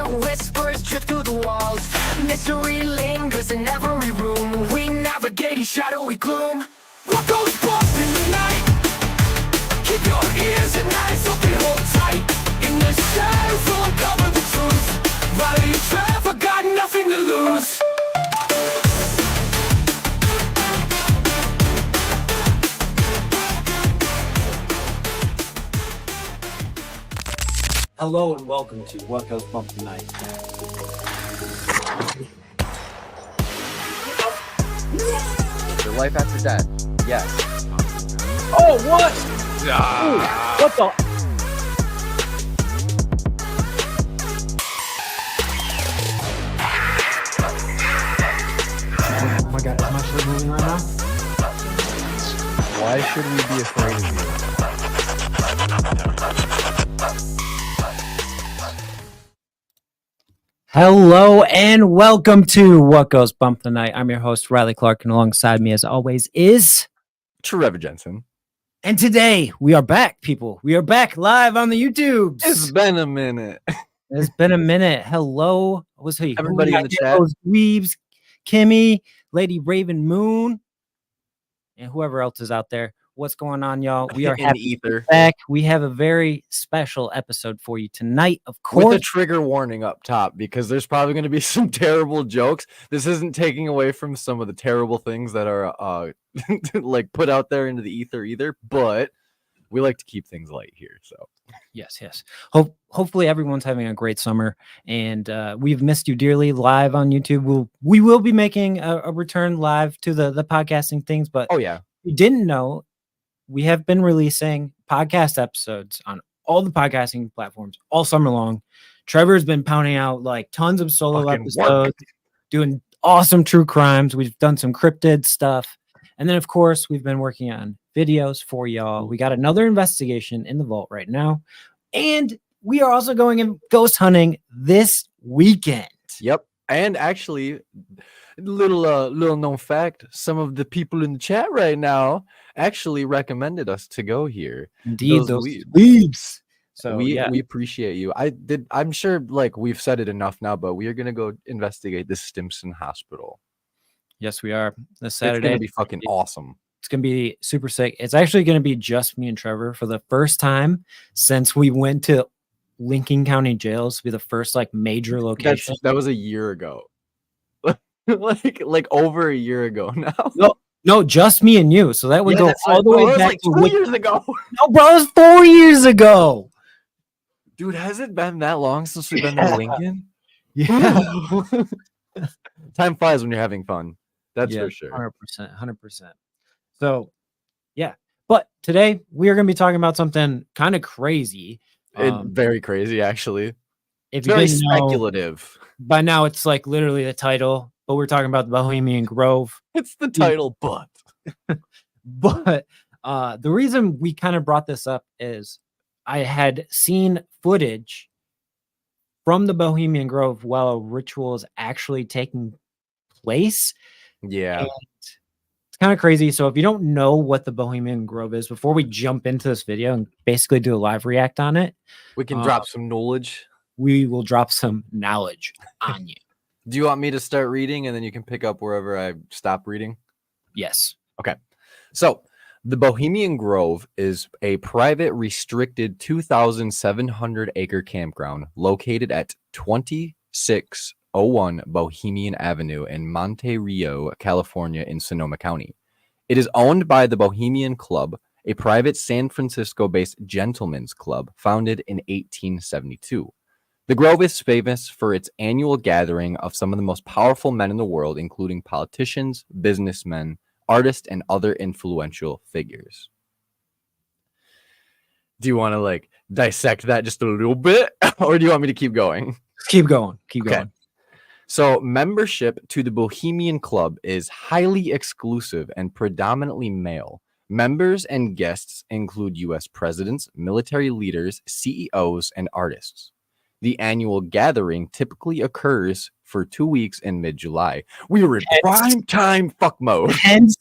whispers drift through the walls. Mystery lingers in every room. We navigate in shadowy gloom. What goes bump in the night? Keep your ears and eyes open, hold tight. In the shadows we'll uncover the truth. Riley and Trevor got nothing to lose. Hello and welcome to What Goes Bump Tonight. Your life after death. Yes. Oh, what? Ooh, what the? Oh my god, is my shirt moving right now? Why should we be afraid of you? Hello and welcome to What Goes Bump Tonight. I'm your host, Riley Clark, and alongside me, as always, is Trevor Jensen. And today we are back, people. We are back live on the YouTubes. It's been a minute. It's been a minute. Hello. What's he? Everybody in the chat. Weebs, Kimmy, Lady Raven Moon, and whoever else is out there. What's going on, y'all? We are In happy the ether. to be back. We have a very special episode for you tonight, of course. With a trigger warning up top, because there's probably going to be some terrible jokes. This isn't taking away from some of the terrible things that are like put out there into the ether either, but we like to keep things light here. So yes. Hopefully everyone's having a great summer, and we've missed you dearly live on YouTube. We will be making a return live to the podcasting things, but oh yeah, if you didn't know, we have been releasing podcast episodes on all the podcasting platforms all summer long. Trevor's been pounding out like tons of solo Fucking episodes, doing awesome true crimes. We've done some cryptid stuff. And then, of course, we've been working on videos for y'all. We got another investigation in the vault right now. And we are also going in ghost hunting this weekend. Yep. And actually, little known fact, some of the people in the chat right now actually recommended us to go here. Indeed, those weebs. So we appreciate you. I'm sure like we've said it enough now, but we are gonna go investigate the Stimson Hospital. Yes, we are. This Saturday. It's gonna be fucking awesome. It's gonna be super sick. It's actually gonna be just me and Trevor for the first time since we went to Lincoln County jails to be the first like major location. That was a year ago. like over a year ago now. No, just me and you. So that would go all the way back like to 2 years ago. No, bro, it was 4 years ago. Dude, has it been that long since we've been to Lincoln? Yeah. Time flies when you're having fun. That's for sure. 100%. So, yeah. But today we are going to be talking about something kind of crazy. Very crazy, actually. If very speculative. By now, it's like literally the title. But we're talking about the Bohemian Grove. It's the title, but the reason we kind of brought this up is I had seen footage from the Bohemian Grove while a ritual is actually taking place. Yeah. And it's kind of crazy. So if you don't know what the Bohemian Grove is, before we jump into this video and basically do a live react on it, we can drop some knowledge. We will drop some knowledge on you. Do you want me to start reading and then you can pick up wherever I stop reading? Yes. Okay. So the Bohemian Grove is a private restricted 2,700 acre campground located at 2601 Bohemian Avenue in Monte Rio, California in Sonoma County. It is owned by the Bohemian Club, a private San Francisco-based gentlemen's club founded in 1872. The Grove is famous for its annual gathering of some of the most powerful men in the world, including politicians, businessmen, artists, and other influential figures. Do you want to like dissect that just a little bit, or do you want me to keep going? Keep going. Okay. So membership to the Bohemian Club is highly exclusive and predominantly male. Members and guests include U.S. presidents, military leaders, CEOs, and artists. The annual gathering typically occurs for 2 weeks in mid-July. We were in prime time fuck mode. Hence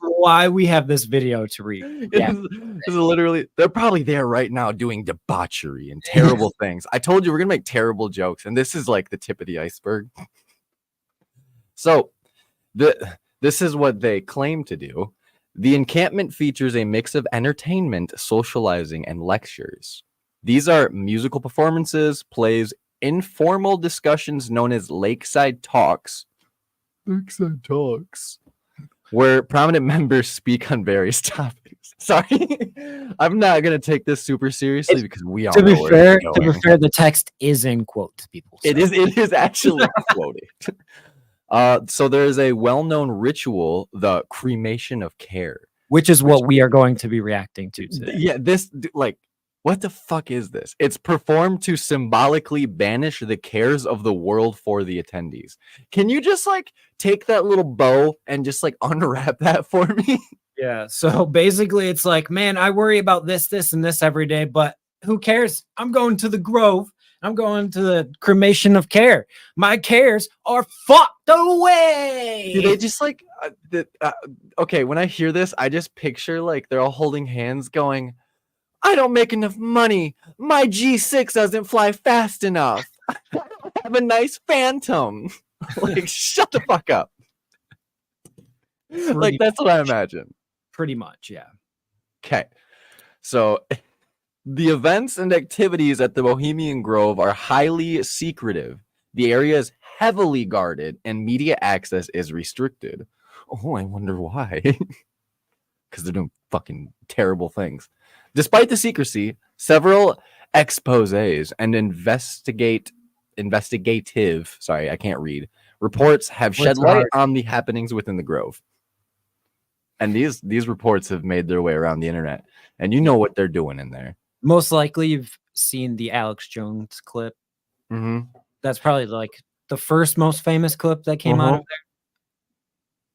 why we have this video to read. Yeah. This is literally, they're probably there right now doing debauchery and terrible things. I told you we're gonna make terrible jokes, and this is like the tip of the iceberg. So this is what they claim to do. The encampment features a mix of entertainment, socializing, and lectures. These are musical performances, plays, informal discussions known as lakeside talks. Lakeside talks. Where prominent members speak on various topics. Sorry, I'm not gonna take this super seriously because we all know where it's going. To be fair, the text is in quotes, people. So. It is actually quoted. So there is a well-known ritual, the cremation of care, which is what we are going to be reacting to today. Yeah, this like. What the fuck is this? It's performed to symbolically banish the cares of the world for the attendees. Can you just like take that little bow and just like unwrap that for me? Yeah. So basically it's like, man, I worry about this, and this every day, but who cares? I'm going to the Grove. I'm going to the cremation of care. My cares are fucked away. Do they just like, okay, when I hear this, I just picture like they're all holding hands going, I don't make enough money. My G6 doesn't fly fast enough. I don't have a nice Phantom. Like, shut the fuck up. Like, that's what I imagine. Pretty much, yeah. Okay. So, the events and activities at the Bohemian Grove are highly secretive. The area is heavily guarded, and media access is restricted. Oh, I wonder why. Because they're doing fucking terrible things. Despite the secrecy, several exposés and investigative, sorry, I can't read, reports have shed light on the happenings within the Grove. And these reports have made their way around the internet. And you know what they're doing in there. Most likely you've seen the Alex Jones clip. Mm-hmm. That's probably like the first most famous clip that came out of there.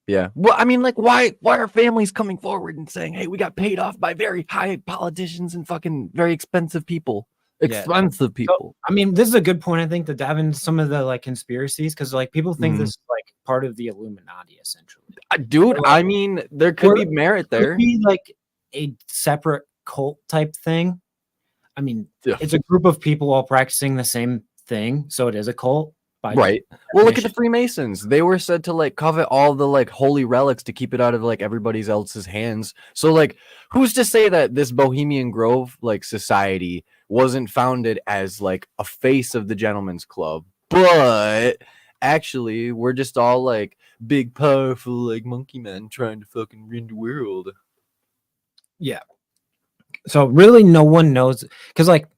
Yeah. Well, I mean, like, why are families coming forward and saying, hey, we got paid off by very high politicians and fucking very expensive people? Expensive people. So, I mean, this is a good point, I think, to dive into some of the like conspiracies, because like people think this is like part of the Illuminati, essentially. Dude, I mean, there could be merit there. Could be like a separate cult type thing. I mean, it's a group of people all practicing the same thing, so it is a cult. Right. Well, look at the Freemasons. They were said to like covet all the like holy relics to keep it out of like everybody else's hands. So like, who's to say that this Bohemian Grove like society wasn't founded as like a face of the gentleman's club, but actually we're just all like big, powerful like monkey men trying to fucking win the world. Yeah. So really, no one knows, because like.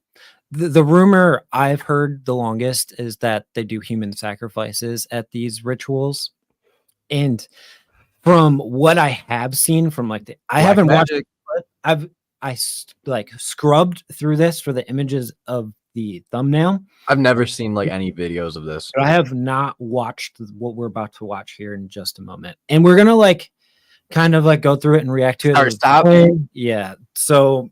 The rumor I've heard the longest is that they do human sacrifices at these rituals. And from what I have seen from like I haven't watched it, I like scrubbed through this for the images of the thumbnail. I've never seen like any videos of this. But I have not watched what we're about to watch here in just a moment. And we're going to like kind of like go through it and react to it. Stop. Yeah. So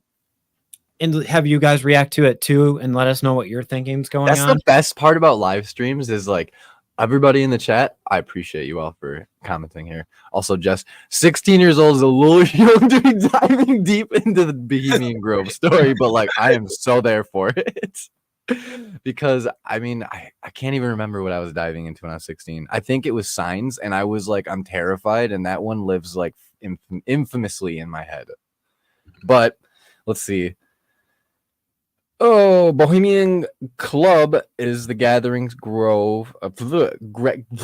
and have you guys react to it too and let us know what you're thinking is going on. That's the best part about live streams is like everybody in the chat. I appreciate you all for commenting here. Also, Jess, 16 years old is a little young to be diving deep into the Bohemian Grove story, but like I am so there for it. Because I mean, I can't even remember what I was diving into when I was 16. I think it was Signs, and I was like, I'm terrified, and that one lives like infamously in my head. But let's see. Oh, Bohemian Club is the Gatherings Grove.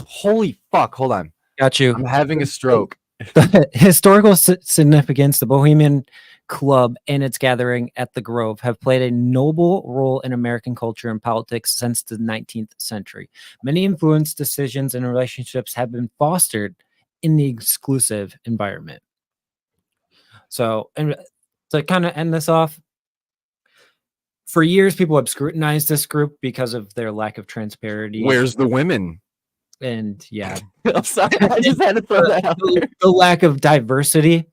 Holy fuck! Hold on. Got you. I'm having a stroke. The historical significance, the Bohemian Club and its gathering at the Grove have played a noble role in American culture and politics since the 19th century. Many influenced decisions and relationships have been fostered in the exclusive environment. So, and to kind of end this off, for years, people have scrutinized this group because of their lack of transparency. Where's the women? And yeah, I'm sorry, I just had to throw that out there. The lack of diversity.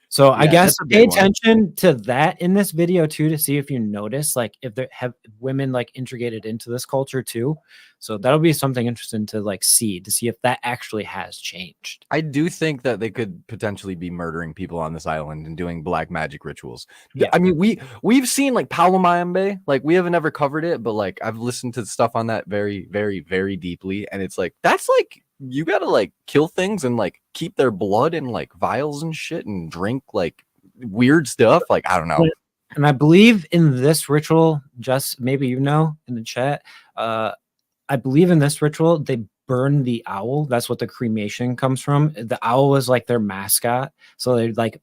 So I Yeah, guess that's a pay big one. attention to that in this video too, to see if you notice like if there have women like integrated into this culture too. So that'll be something interesting to like see to see if that actually has changed. I do think that they could potentially be murdering people on this island and doing black magic rituals. Yeah. I mean, we've seen like Paulo Mayambe, like we haven't ever covered it, but like I've listened to stuff on that very, very, very deeply, and it's like that's like you gotta like kill things and like keep their blood in like vials and shit and drink like weird stuff. Like I don't know. And I believe in this ritual, just maybe you know in the chat, I believe in this ritual, they burn the owl. That's what the cremation comes from. The owl was like their mascot. So they like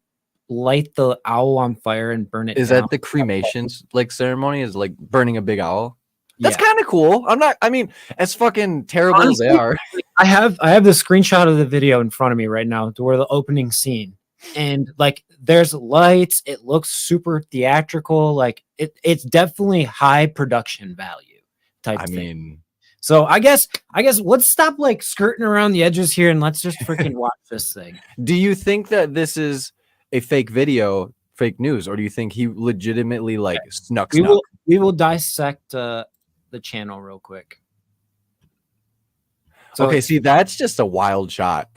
light the owl on fire and burn it Is down. that the cremations like ceremony? Is like burning a big owl? That's Yeah. kind of cool. I mean, as fucking terrible as they Honestly, are. I have the screenshot of the video in front of me right now to where the opening scene. And like there's lights, it looks super theatrical, like it's definitely high production value type I thing. mean, So I guess let's stop like skirting around the edges here and let's just freaking watch this thing. do you think that this is a fake video, fake news, or do you think he legitimately like snuck? We will dissect the channel real quick. So, Okay, see, that's just a wild shot.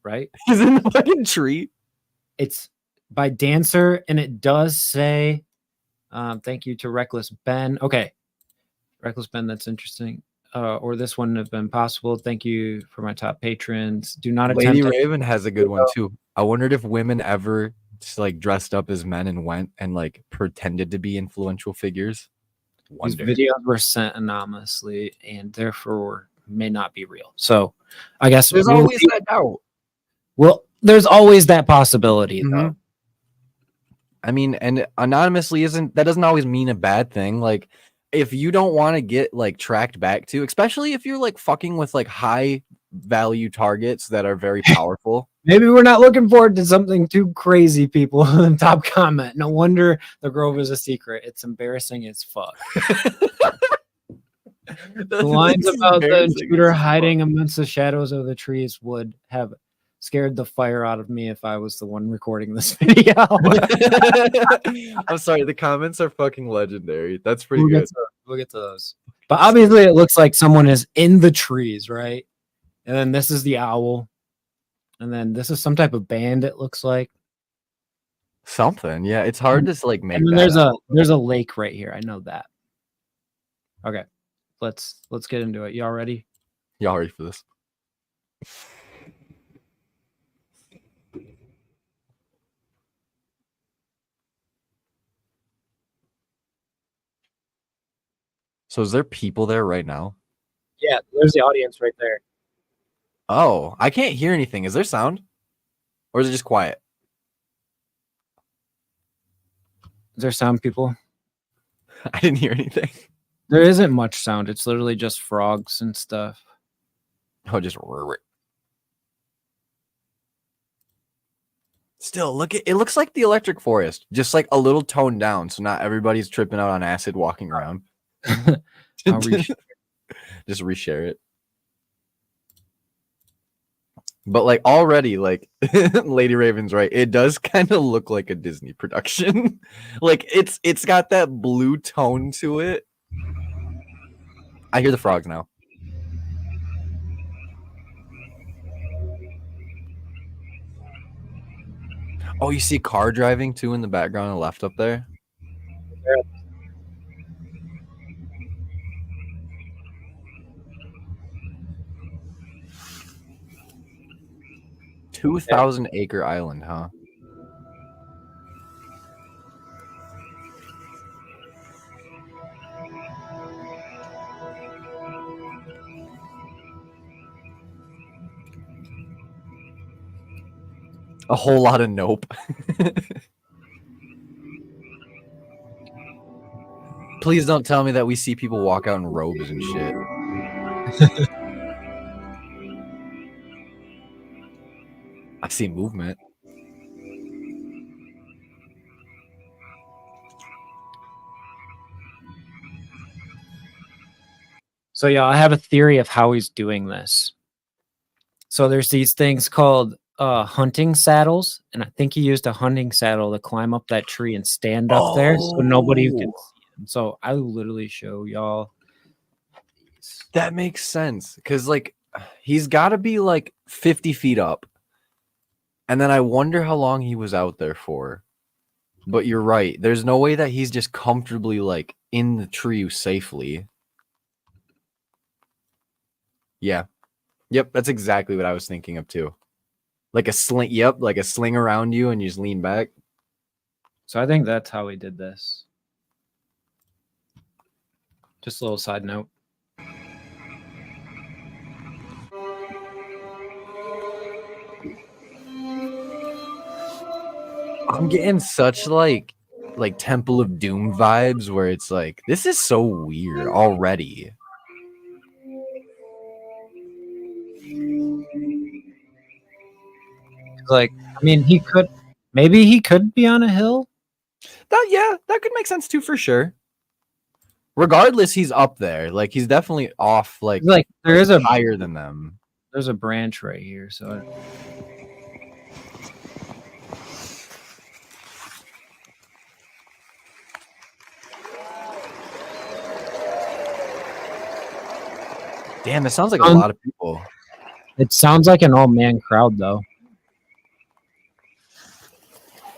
right? He's in the fucking tree. It's by Dancer, and it does say, thank you to Reckless Ben. Okay. Reckless Ben, that's interesting. Or this wouldn't have been possible. Thank you for my top patrons. Do not Lady attempt. Raven has a good one too. I wondered if women ever just like dressed up as men and went and like pretended to be influential figures. These Wonder. videos were sent anonymously and therefore may not be real. So I guess There's always that doubt. well, there's always that possibility though. I mean, and anonymously doesn't always mean a bad thing. Like if you don't want to get like tracked back to, especially if you're like fucking with like high value targets that are very powerful. Maybe we're not looking forward to something too crazy, people. In the top comment. No wonder the Grove is a secret. It's embarrassing as fuck. The lines about the intruder hiding amongst the shadows of the trees would have scared the fire out of me if I was the one recording this video. I'm sorry, the comments are fucking legendary. That's pretty We'll good. get to those. But obviously it looks like someone is in the trees, right? And then this is the owl. And then this is some type of band, it looks like. Something, yeah. It's hard to like make. And then that there's a lake right here. I know that. Okay. Let's get into it. Y'all ready? Y'all ready for this? So is there people there right now? Yeah, there's the audience right there. Oh, I can't hear anything. Is there sound? Or is it just quiet? Is there sound, people? I didn't hear anything. There isn't much sound. It's literally just frogs and stuff. Oh, just still look at it. Looks like the Electric Forest, just like a little toned down, so not everybody's tripping out on acid walking around. I'll reshare. Just reshare it. But like already, like Lady Raven's right. It does kind of look like a Disney production. Like it's got that blue tone to it. I hear the frogs now. Oh, you see a car driving too in the background on the left up there? Yeah. 2,000-acre island, huh? A whole lot of nope. Please don't tell me that we see people walk out in robes and shit. I see movement. So yeah, I have a theory of how he's doing this. So there's these things called hunting saddles, and I think he used a hunting saddle to climb up that tree and stand up there so nobody could see him. So I will literally show y'all. That makes sense because like he's got to be like 50 feet up, and then I wonder how long he was out there for. But you're right. There's no way that he's just comfortably like in the tree safely. Yeah. Yep, that's exactly what I was thinking of too. Like a sling. Yep, like a sling around you and you just lean back. So I think that's how he did this. Just a little side note. I'm getting such like Temple of Doom vibes where it's like this is so weird already. Like, I mean, he could be on a hill. That could make sense too for sure. Regardless, he's up there. Like he's definitely off. Like there is a higher than them. There's a branch right here, so. Damn, it sounds like a lot of people. It sounds like an all-man crowd, though.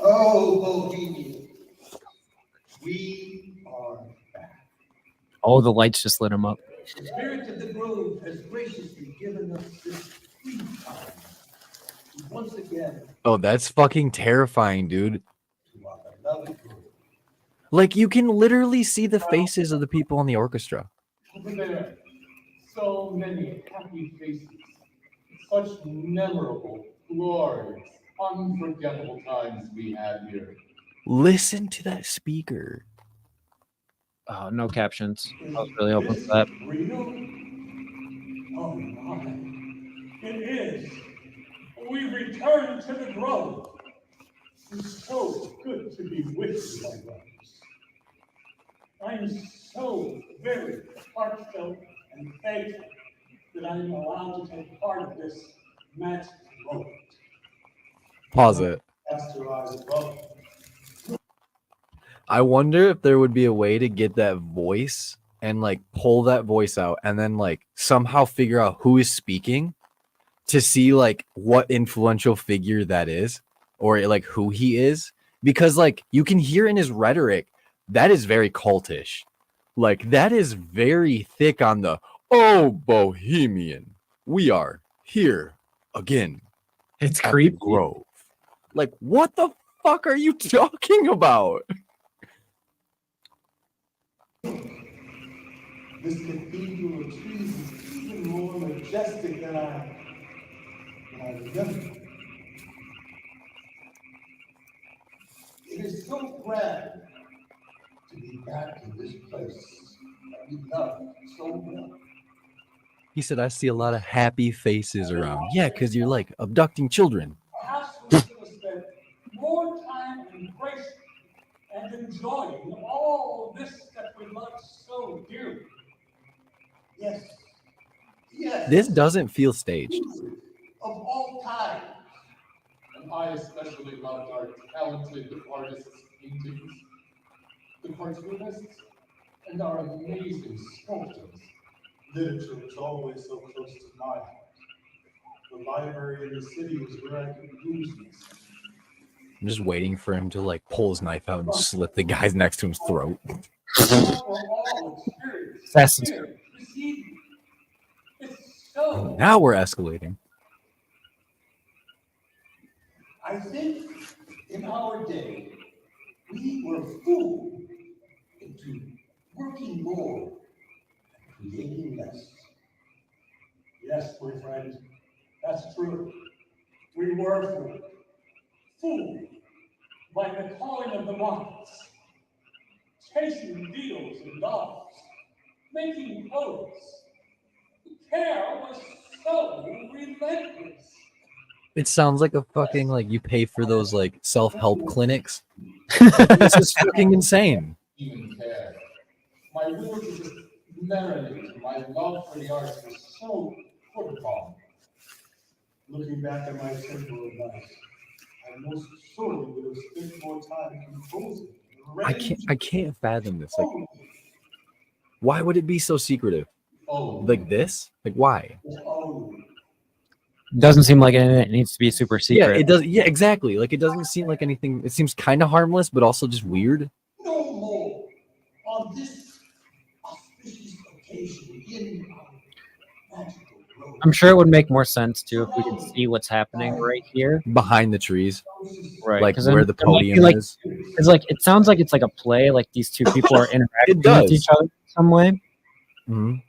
Oh, Bohemian, we are back. Oh, the lights just lit him up. The spirit of the grove has graciously given us this free time. Once again, Oh, that's fucking terrifying, dude. to our beloved grove. Like you can literally see the faces of the people in the orchestra. Over there, so many happy faces. Such memorable, glorious, unforgettable times we had here. Listen to that speaker. Oh, no captions. I was really hoping for that. Real? Oh my. It is. We return to the grove. It's so good to be with you, my brothers. I'm so very heartfelt and thankful that I'm allowed to take part of this magic moment. Pause it. Pasteurize above. I wonder if there would be a way to get that voice and like pull that voice out and then like somehow figure out who is speaking to see like what influential figure that is or like who he is. Because like you can hear in his rhetoric that is very cultish. Like that is very thick on the "Oh, Bohemian, we are here again." It's at the creepy. Grove. Like, what the fuck are you talking about? This cathedral of trees is even more majestic than I remember. It is so grand to be back in this place that we love so well. He said, I see a lot of happy faces around. Yeah, because you're like abducting children. Perhaps we should have spent more time embracing and enjoying all this that we love so dearly. Yes. Yes. This doesn't feel staged. Of all time. And I especially loved our talented artists' paintings, the cartoonists, and our amazing sculptors. Literature was always so close to my heart. The library in the city was where I could lose myself. I'm just waiting for him to like pull his knife out and slit the guy's next to his throat. Assassin's Now we're escalating. I think in our day, we were fooled into working more and creating less. Yes, my friend, that's true. We were fooled. Fooled by the calling of the markets, chasing deals and dollars, making clothes. The care was so relentless. It sounds like a fucking like you pay for those like self-help clinics. This is fucking insane. Even care. My will to just marinate my love for the arts was so put upon. Looking back at my simple advice, I most surely would have spent more time composing. I can't fathom this. Like, why would it be so secretive? Like this? Like, why? Doesn't seem like it needs to be super Yeah, secret. it does. Yeah, exactly. Like, it doesn't seem like anything. It seems kind of harmless, but also just weird. No more on this auspicious occasion in our magical grove. I'm sure it would make more sense too if we could see what's happening right here. Behind the trees, Right. like 'Cause then where the there might be, podium like, is. It's like it sounds like it's like a play, like these two people are interacting does. with each other in some way. Mhm.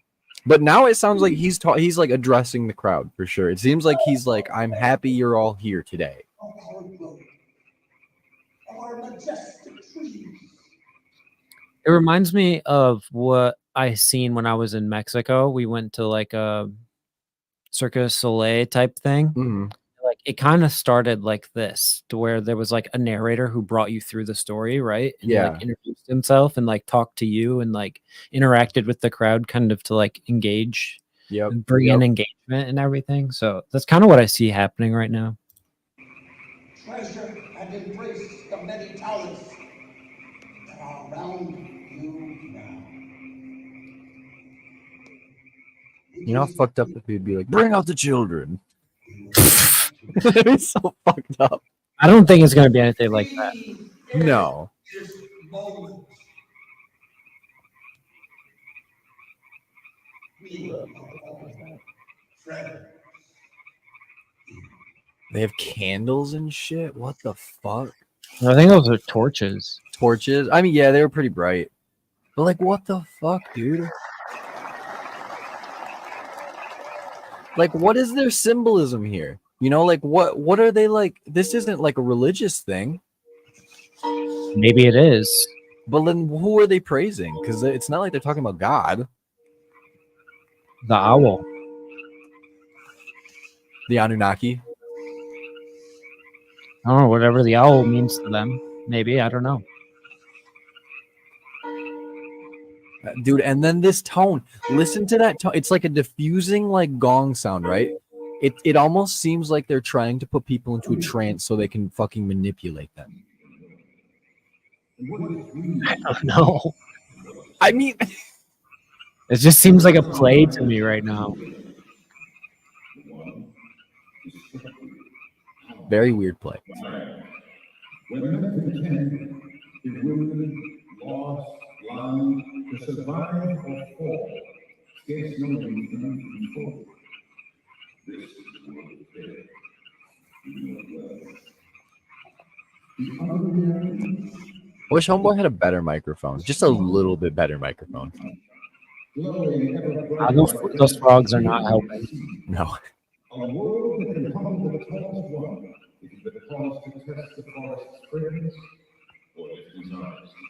But now it sounds like he's like addressing the crowd for sure. It seems like he's like, "I'm happy you're all here today." Of our grove, of our majestic trees. It reminds me of what I seen when I was in Mexico. We went to like a Cirque du Soleil type thing. Mhm. Like it kind of started like this, to where there was like a narrator who brought you through the story, right? And Yeah. like introduced himself and like talked to you and like interacted with the crowd kind of to like engage Yep. and bring in engagement and everything. So that's kind of what I see happening right now. Treasure and embrace the many talents that are around you now. You know how fucked up if he'd be like, "Bring out the children." It's so fucked up. I don't think it's going to be anything like that. No. This moment. We are all friends. They have candles and shit. What the fuck? I think those are torches. Torches. I mean, yeah, they were pretty bright. But like, what the fuck, dude? Like, what is their symbolism here? You know, like what are they like? This isn't like a religious thing. Maybe it is. But then who are they praising? Because it's not like they're talking about God. The owl. The Anunnaki. I don't know, whatever the owl means to them. Maybe, I don't know. Dude, and then this tone. Listen to that tone. It's like a diffusing like gong sound, right? It almost seems like they're trying to put people into a trance so they can fucking manipulate them. I don't know. I mean, It just seems like a play to me right now. very weird play. When men contend, bewildered, lost, blind, to survive or fall, scarce knowing before. This is the world of death. You know well. The other reality, Wish Homeboy had a better microphone. Just a little bit better microphone. glowing ever brighter. Those frogs are not helping. No. A world that can humble the tallest one is the cause to test the forest's friends or its desires to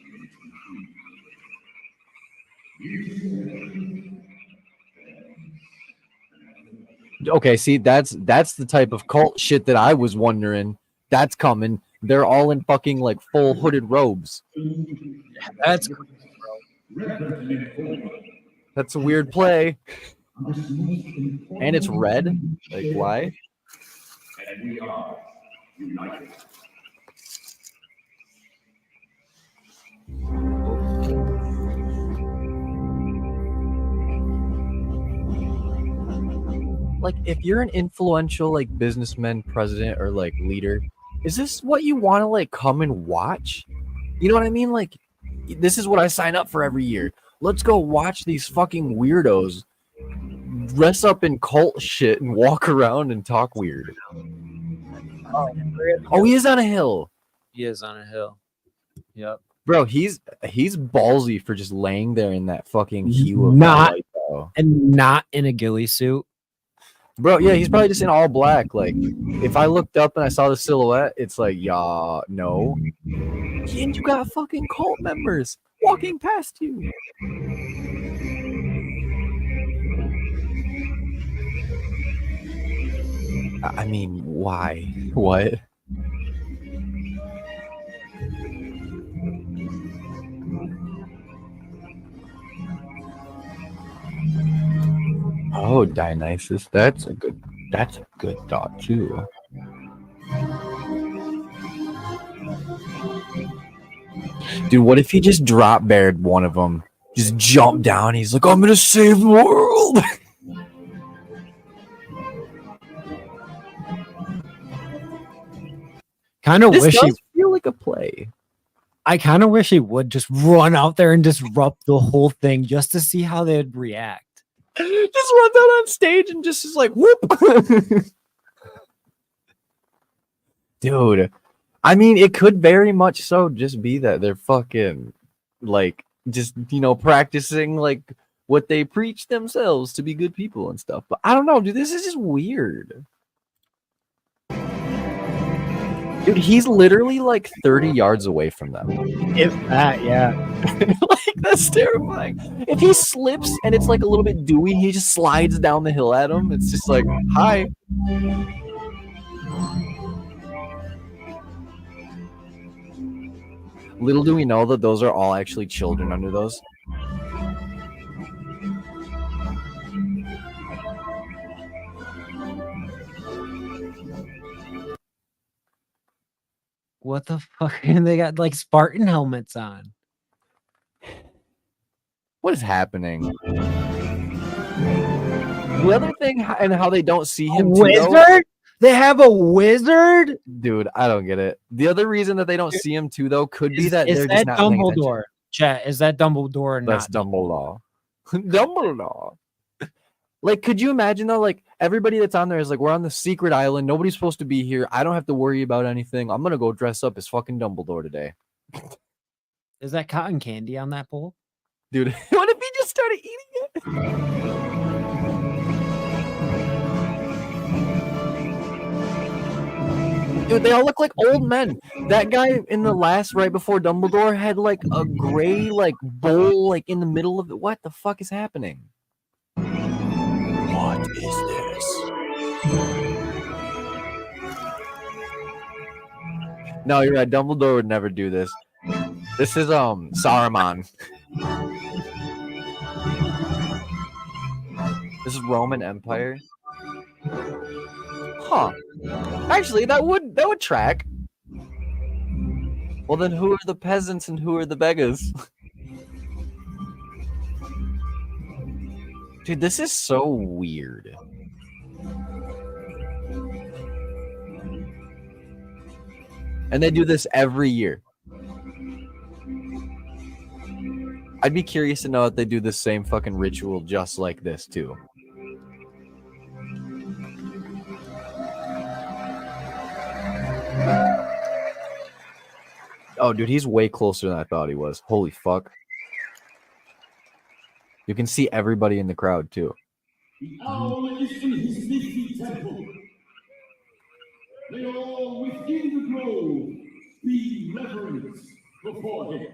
be Okay, see, that's the type of cult shit that I was wondering. That's coming. They're all in fucking like full hooded robes. That's That's a weird play. And it's red. Like, why? and we are united. Like, if you're an influential like businessman, president, or like leader, is this what you want to like come and watch? You know what I mean? Like, this is what I sign up for every year. Let's go watch these fucking weirdos dress up in cult shit and walk around and talk weird. Oh, he is on a hill. He is on a hill. Yep. Bro, he's ballsy for just laying there in that fucking hue of Not- light, though. And not in a ghillie suit. Bro, yeah, he's probably just in all black. Like, if I looked up and I saw the silhouette, it's like, yeah, no. And you got fucking cult members walking past you. I mean, why? What? Oh, Dionysus. That's a good That's a good thought too. Dude, what if he just drop bared one of them? Just jump down. He's like, I'm gonna save the world. Kind of This wish he. does feel like a play. I kind of wish he would just run out there and disrupt the whole thing just to see how they'd react. Just runs out on stage and just is like, whoop. Dude, I mean, it could very much so just be that they're fucking, like, just, practicing, like, what they preach themselves to be good people and stuff. But I don't know, dude, this is just weird. Dude, he's literally, like, 30 yards away from them. If that, yeah. Like, that's terrifying. If he slips and it's, like, a little bit dewy, he just slides down the hill at him. It's just like, hi. Little do we know that those are all actually children under those. What the fuck? And they got like Spartan helmets on. What is happening? The other thing, and how they don't see him too, though, Wizard? They have a wizard? dude, I don't get it. The other reason that they don't see him too, though, could be that Is they're that just not paying attention. Dumbledore? Chat, is that Dumbledore or That's not? Dumbledore. Dumbledore. Like, could you imagine though? Like, everybody that's on there is like, we're on the secret island. Nobody's supposed to be here. I don't have to worry about anything. I'm gonna go dress up as fucking Dumbledore today, Is that cotton candy on that pole? dude. What if he just started eating it? Dude, they all look like old men. That guy in the last, right before Dumbledore, had like a gray like bowl like in the middle of it. What the fuck is happening? What is this? No, you're right. Dumbledore would never do this. This is Saruman. This is Roman Empire. Huh. Actually, that would track. Well, then who are the peasants and who are the beggars? Dude, this is so weird. And they do this every year. I'd be curious to know if they do the same fucking ritual just like this too. Oh, dude, he's way closer than I thought he was. Holy fuck. You can see everybody in the crowd too. The owl is in his leafy temple. May all within the grove be reverent before him.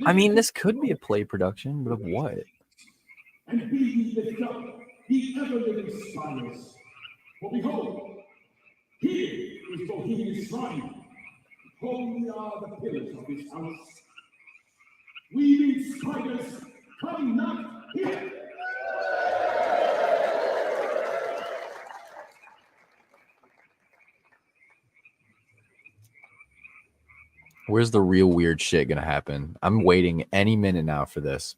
I mean, this could be a play production, but of what? And be ye lift up the ever-living spires. For behold, here is Bohemian shrine. Holy are the pillars of his house. Weaving spiders, come not here. Where's the real weird shit gonna happen? I'm waiting any minute now for this.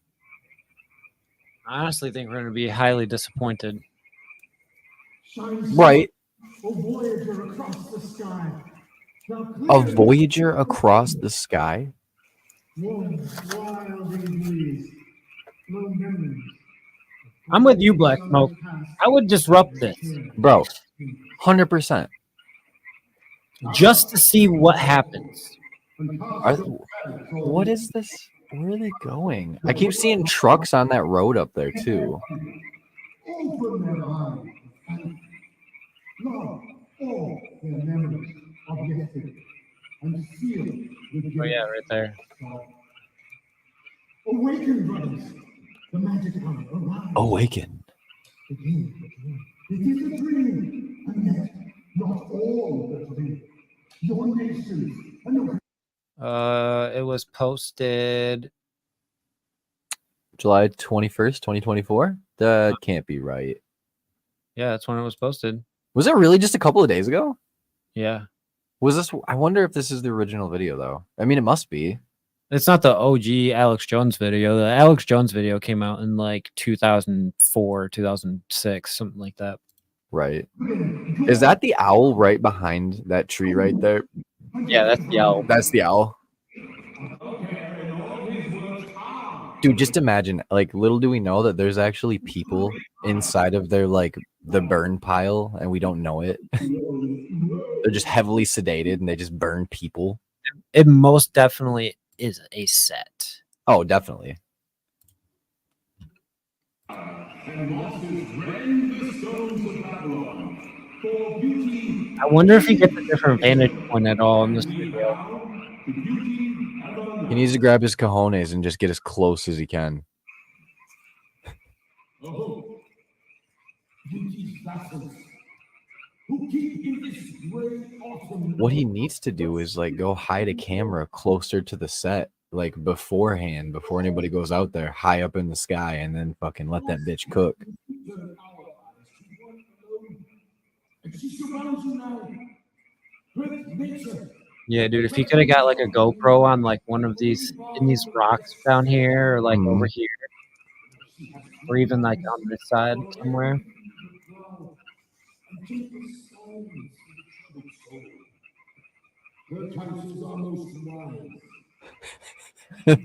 I honestly think we're going to be highly disappointed. Shines Right. a voyager across the sky. Now A clear Voyager across the sky? one wild breeze. No memories. I'm with you, Black Smoke. I would disrupt this Bro, 100%. just to see what happens. What is this? Where are they going? I keep seeing trucks on that road up there too. Open their eyes and love all their memories of yesterday and seal the Oh yeah, right there. Awaken, brothers. The magic hour arrives. Awaken. Begin. It is a dream, and yet not all the dream. Your nations and your It was posted July 21st, 2024. That can't be right. Yeah, that's when it was posted. Was it really just a couple of days ago? Yeah. Was this? I wonder if this is the original video, though. I mean, it must be. It's not the OG Alex Jones video. The Alex Jones video came out in like 2004, 2006, something like that. Right. Is that the owl right behind that tree right there? Yeah, that's the owl. That's the owl. Dude, just imagine, like, little do we know that there's actually people inside of their, like, the burn pile, and we don't know it. They're just heavily sedated, and they just burn people. It most definitely is a set. Oh, definitely. I wonder if he gets a different vantage point at all in this video. He needs to grab his cojones and just get as close as he can. What he needs to do is like go hide a camera closer to the set, like beforehand, before anybody goes out there, high up in the sky, and then fucking let that bitch cook. Yeah, dude, if he could have got like a GoPro on like one of these in these rocks down here, or like over here, or even like on this side somewhere.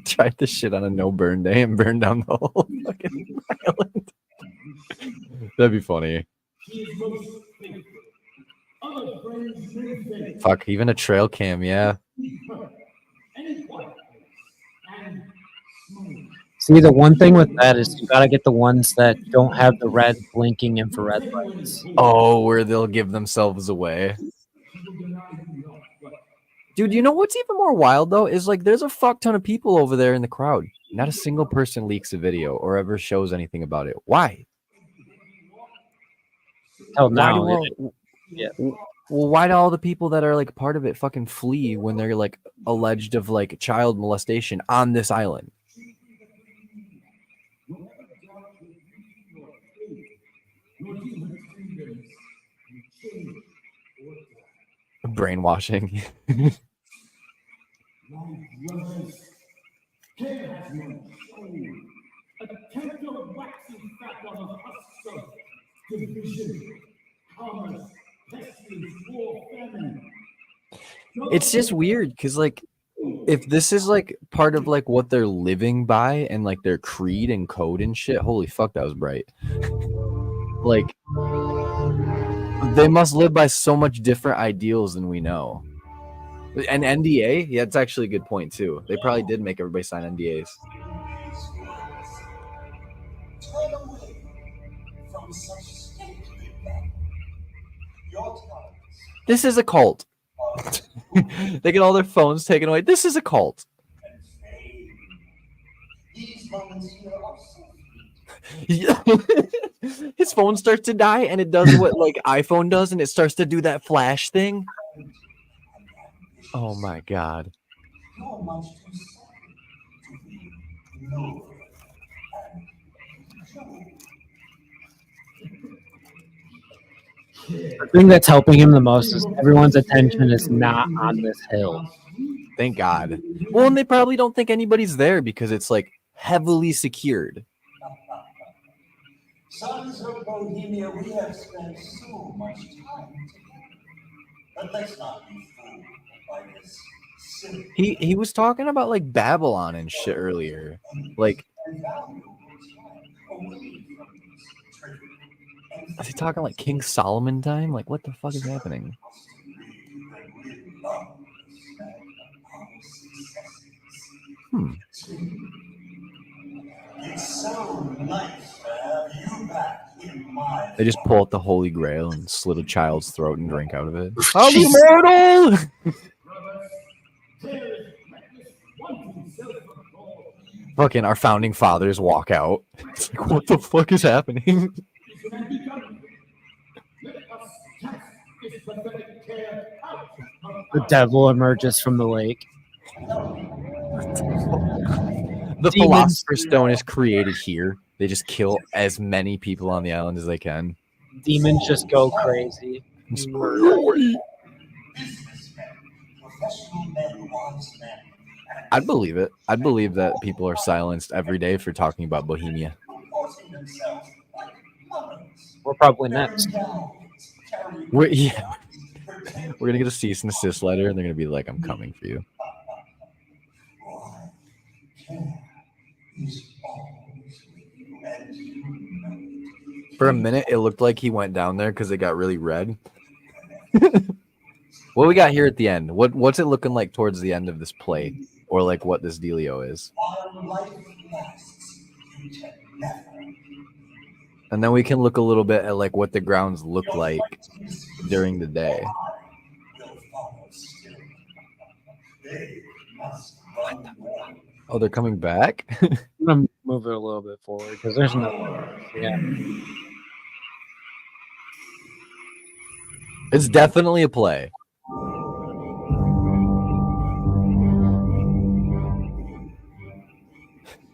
Tried this shit on a no burn day and burned down the whole fucking island. That'd be funny. Fuck, even a trail cam, yeah. See, the one thing with that is you gotta get the ones that don't have the red blinking infrared lights. Oh, where they'll give themselves away. Dude, you know what's even more wild though is like there's a fuck ton of people over there in the crowd. Not a single person leaks a video or ever shows anything about it. Why? Oh, now, yeah. Well, why do all the people that are like part of it fucking flee when they're like alleged of like child molestation on this island? Brainwashing. It's just weird because like if this is like part of like what they're living by and like their creed and code and shit, holy fuck, that was bright. Like they must live by so much different ideals than we know. An NDA? Yeah, that's actually a good point too. They probably did make everybody sign NDAs. Turn away from such stately men. Your tongues This is a cult. They get all their phones taken away. This is a cult. and fame. These moments here are so sweet. His phone starts to die and it does what like iPhone does and it starts to do that flash thing. Oh my god. You're much too sad to be noble and true. the thing that's helping him the most is everyone's attention is not on this hill. Thank God. Well, and they probably don't think anybody's there because it's like heavily secured. Sons of Bohemia, we have spent so much time together. But let's not be fooled by this simple He was talking about like Babylon and shit earlier. Like, and valuable time away from this trade. is he talking like King Solomon time? Like, what the fuck is happening? It's so nice to have you back in my They just pull out the Holy Grail and slit a child's throat and drink out of it. I'm immortal! Fucking our founding fathers walk out. It's like, what the fuck is happening? The devil emerges from the lake. The Demons. Philosopher's Stone is created here. They just kill as many people on the island as they can. Demons just go crazy. Businessmen, professional men, wise men, and I'd believe it. I'd believe that people are silenced every day for talking about Bohemia. comporting themselves like mummers. We're probably Bearing next. gowns, carrying Yeah. pretending We're gonna get a cease and desist letter, and they're gonna be like, "I'm coming for you." why care is always with you, and you know it. For a minute, it looked like he went down there because it got really red. What we got here at the end? What's it looking like towards the end of this play, or like what this dealio is? While life lasts, you can never. And then we can look a little bit at like what the grounds look Your like fight is during the day. will follow still. They must run away. Oh, they're coming back. I'm gonna move it a little bit forward because there's nothing. Yeah. It's definitely a play.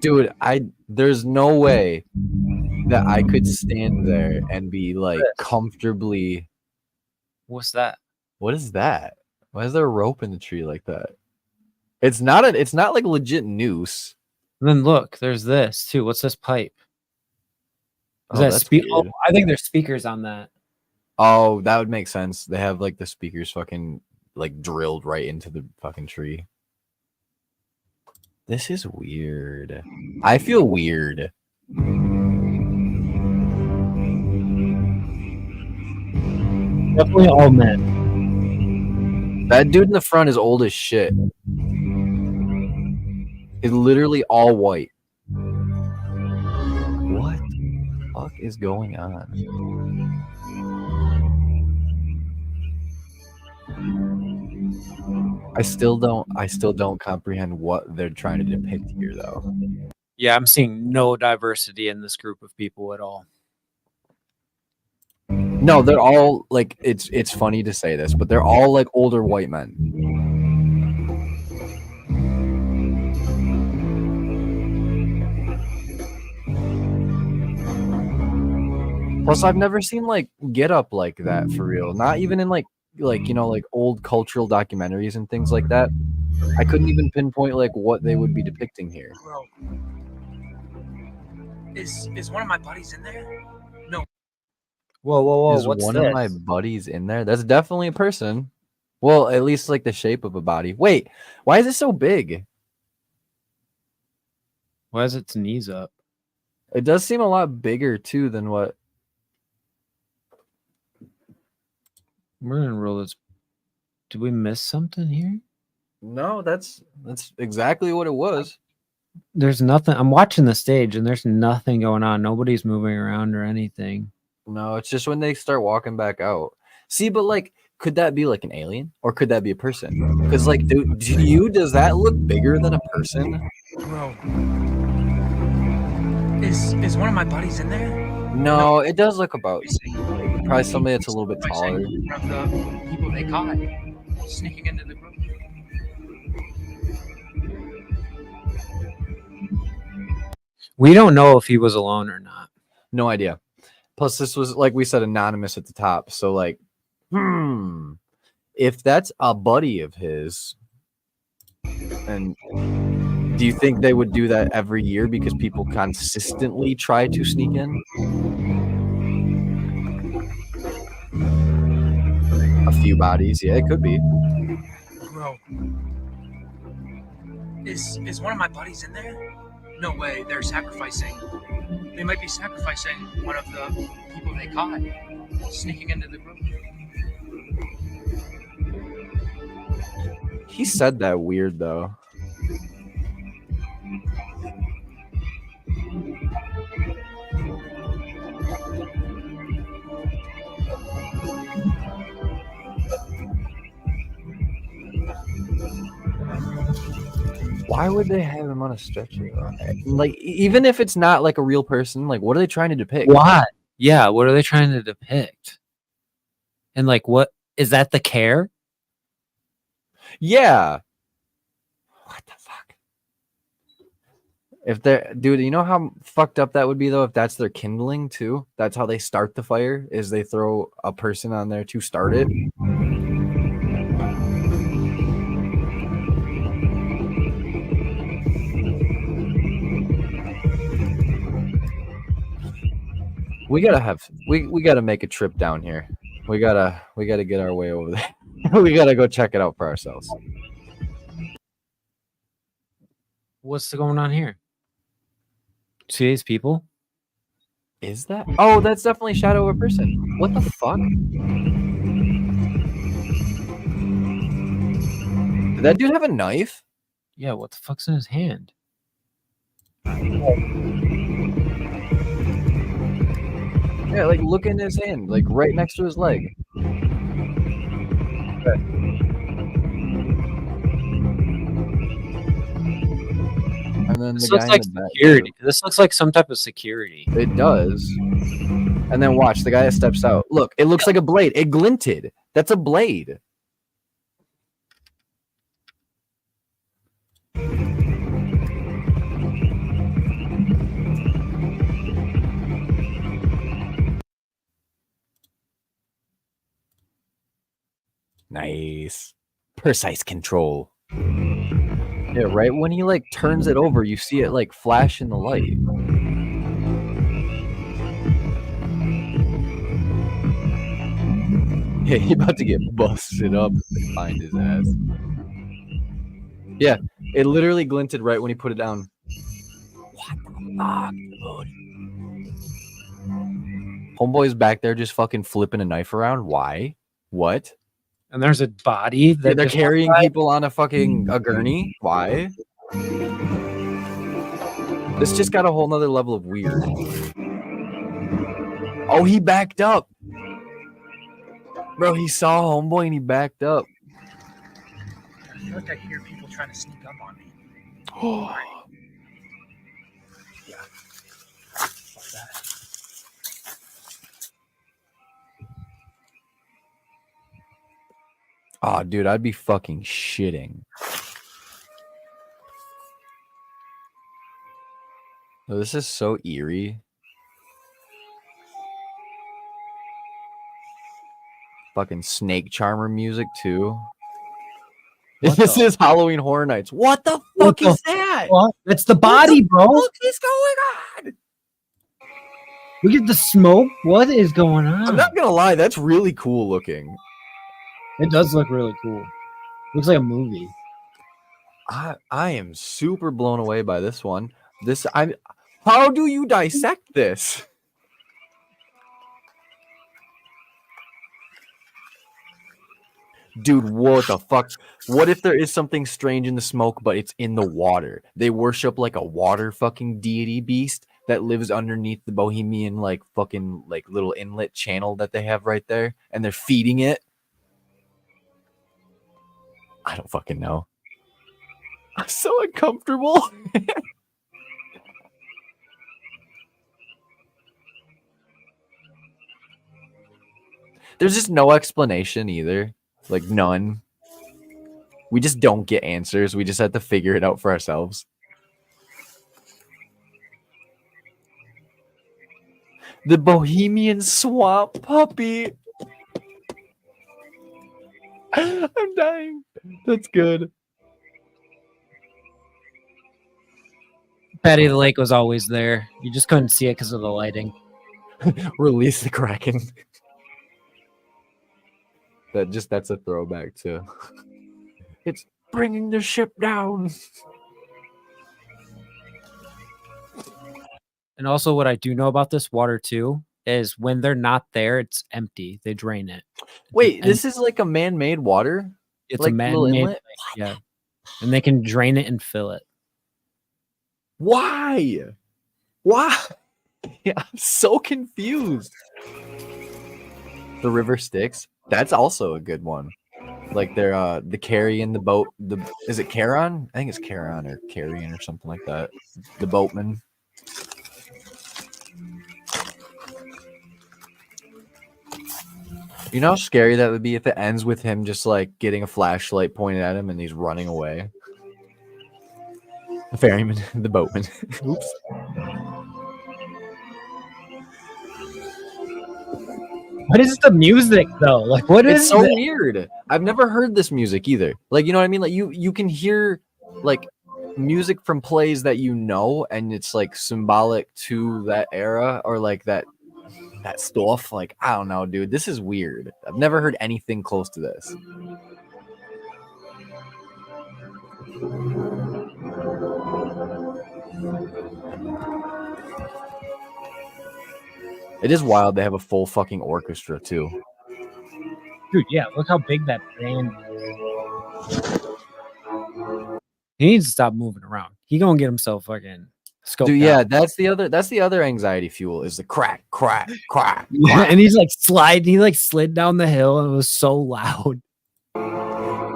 Dude, there's no way that I could stand there and be like comfortably. What's that? What is that? Why is there a rope in the tree like that? It's not like legit noose. And then look, there's this too. What's this pipe? Is Oh, that that's Oh, weird. I think there's speakers on that. Oh, that would make sense. They have like the speakers fucking like drilled right into the fucking tree. This is weird. I feel weird. Definitely all men. That dude in the front is old as shit. He's literally all white. What the fuck is going on? I still don't comprehend what they're trying to depict here though. Yeah, I'm seeing no diversity in this group of people at all. No, they're all like it's funny to say this, but they're all like older white men. Plus, I've never seen like get up like that for real. Not even in like you know like old cultural documentaries and things like that. I couldn't even pinpoint like what they would be depicting here. Bro, is one of my buddies in there? No. Whoa, whoa, whoa! Is What's one this? of my buddies in there? That's definitely a person. Well, at least like the shape of a body. Wait, why is it so big? Why is its knees up? It does seem a lot bigger too than what. We're gonna roll this. Did we miss something here? No, that's exactly what it was. There's nothing. I'm watching the stage and there's nothing going on. Nobody's moving around or anything. No, it's just when they start walking back out. See, but like, could that be like an alien or could that be a person? Because like, does that look bigger than a person? Bro, is one of my buddies in there? No, it does look about probably somebody that's a little bit taller. From the people they caught sneaking into the group. We don't know if he was alone or not. No idea. Plus, this was like we said, anonymous at the top. So like, if that's a buddy of his, and do you think they would do that every year because people consistently try to sneak in? A few bodies, yeah, it could be. Bro, is one of my buddies in there? No way, they're sacrificing. They might be sacrificing one of the people they caught sneaking into the group. He said that weird though. Why would they have him on a stretcher? Like, even if it's not like a real person, like, what are they trying to depict? Why? Yeah, what are they trying to depict? And like, what is that? The care? Yeah. What the fuck? If they're, dude, you know how fucked up that would be though if that's their kindling too. That's how they start the fire. Is they throw a person on there to start it. We gotta make a trip down here. We gotta get our way over there. We gotta go check it out for ourselves. What's going on here? See these people? Is that? Oh, that's definitely shadow of a person. What the fuck? Did that dude have a knife? Yeah, what the fuck's in his hand? Yeah, like look in his hand, like right next to his leg. And then This the looks guy like in the back. security. This looks like some type of security. It does. And then watch the guy that steps out. Look, it looks like a blade. It glinted. That's a blade. Nice. Precise control. Yeah, right when he like turns it over, you see it like flash in the light. Yeah, he about to get busted up if they find his ass. Yeah, it literally glinted right when he put it down. What the fuck, dude? Homeboy's back there just fucking flipping a knife around. Why? What? And there's a body that They're just carrying people on a fucking a gurney. Why? This just got a whole nother level of weird. Oh, he backed up. Bro, he saw homeboy and he backed up. I feel like I hear people trying to sneak up on me. Oh, Yeah. Fuck that. dude, I'd be fucking shitting. Oh, this is so eerie. Fucking snake charmer music too. This is Halloween Horror Nights. What the fuck is that? What? That's the body, bro. What is going on? Look at the smoke. What is going on? I'm not gonna lie, that's really cool looking. It does look really cool. Looks like a movie. I am super blown away by this one. How do you dissect this? Dude, what the fuck? What if there is something strange in the smoke, but it's in the water? They worship like a water fucking deity beast that lives underneath the Bohemian like fucking like little inlet channel that they have right there, and they're feeding it. I don't fucking know. I'm so uncomfortable. There's just no explanation either. Like none. We just don't get answers. We just have to figure it out for ourselves. The Bohemian Swamp Puppy. I'm dying. That's good. Patty the Lake was always there. You just couldn't see it because of the lighting. Release the Kraken. That's a throwback too. It's bringing the ship down. And also, what I do know about this water too is when they're not there, it's empty. They drain it. Wait, this is like a man-made water? It's like a little man-made inlet? thing, yeah. And they can drain it and fill it. Why? Why? Yeah, I'm so confused. The River Styx. That's also a good one. Like they're the carrying the boat. Is it Charon? I think it's Charon or Carrion or something like that. The boatman. You know how scary that would be if it ends with him just like getting a flashlight pointed at him and he's running away. The ferryman, the boatman. Oops. What is the music though? Like, what is It's so this? weird. I've never heard this music either. Like, you know what I mean? Like, you can hear like music from plays that you know, and it's like symbolic to that era or like that stuff. Like, I don't know, dude. This is weird. I've never heard anything close to this. It is wild. They have a full fucking orchestra too. Dude, yeah, look how big that band is. He needs to stop moving around. He gonna get himself fucking scoped Dude, yeah, out. that's the other anxiety fuel is the crack, crack, crack. Yeah, and he's like sliding. He like slid down the hill and it was so loud.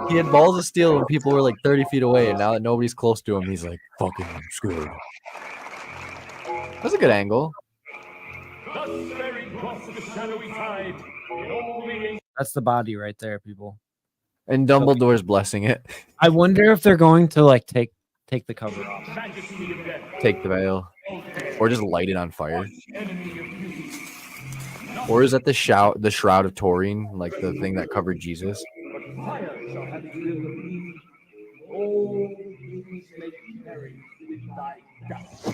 He had balls of steel when people were like 30 feet away, and now that nobody's close to him, he's like, fucking screwed. That's a good angle. Thus bearing across the shadowy tide, the only That's the body right there, people. And Dumbledore's blessing it. I wonder if they're going to like take the cover off. majesty of death, Take the veil. Or just light it on fire. enemy of beauty. Or is that the shroud of Taurine, like the thing that covered Jesus? But fire shall have its will of me. All things make merry with thy dust.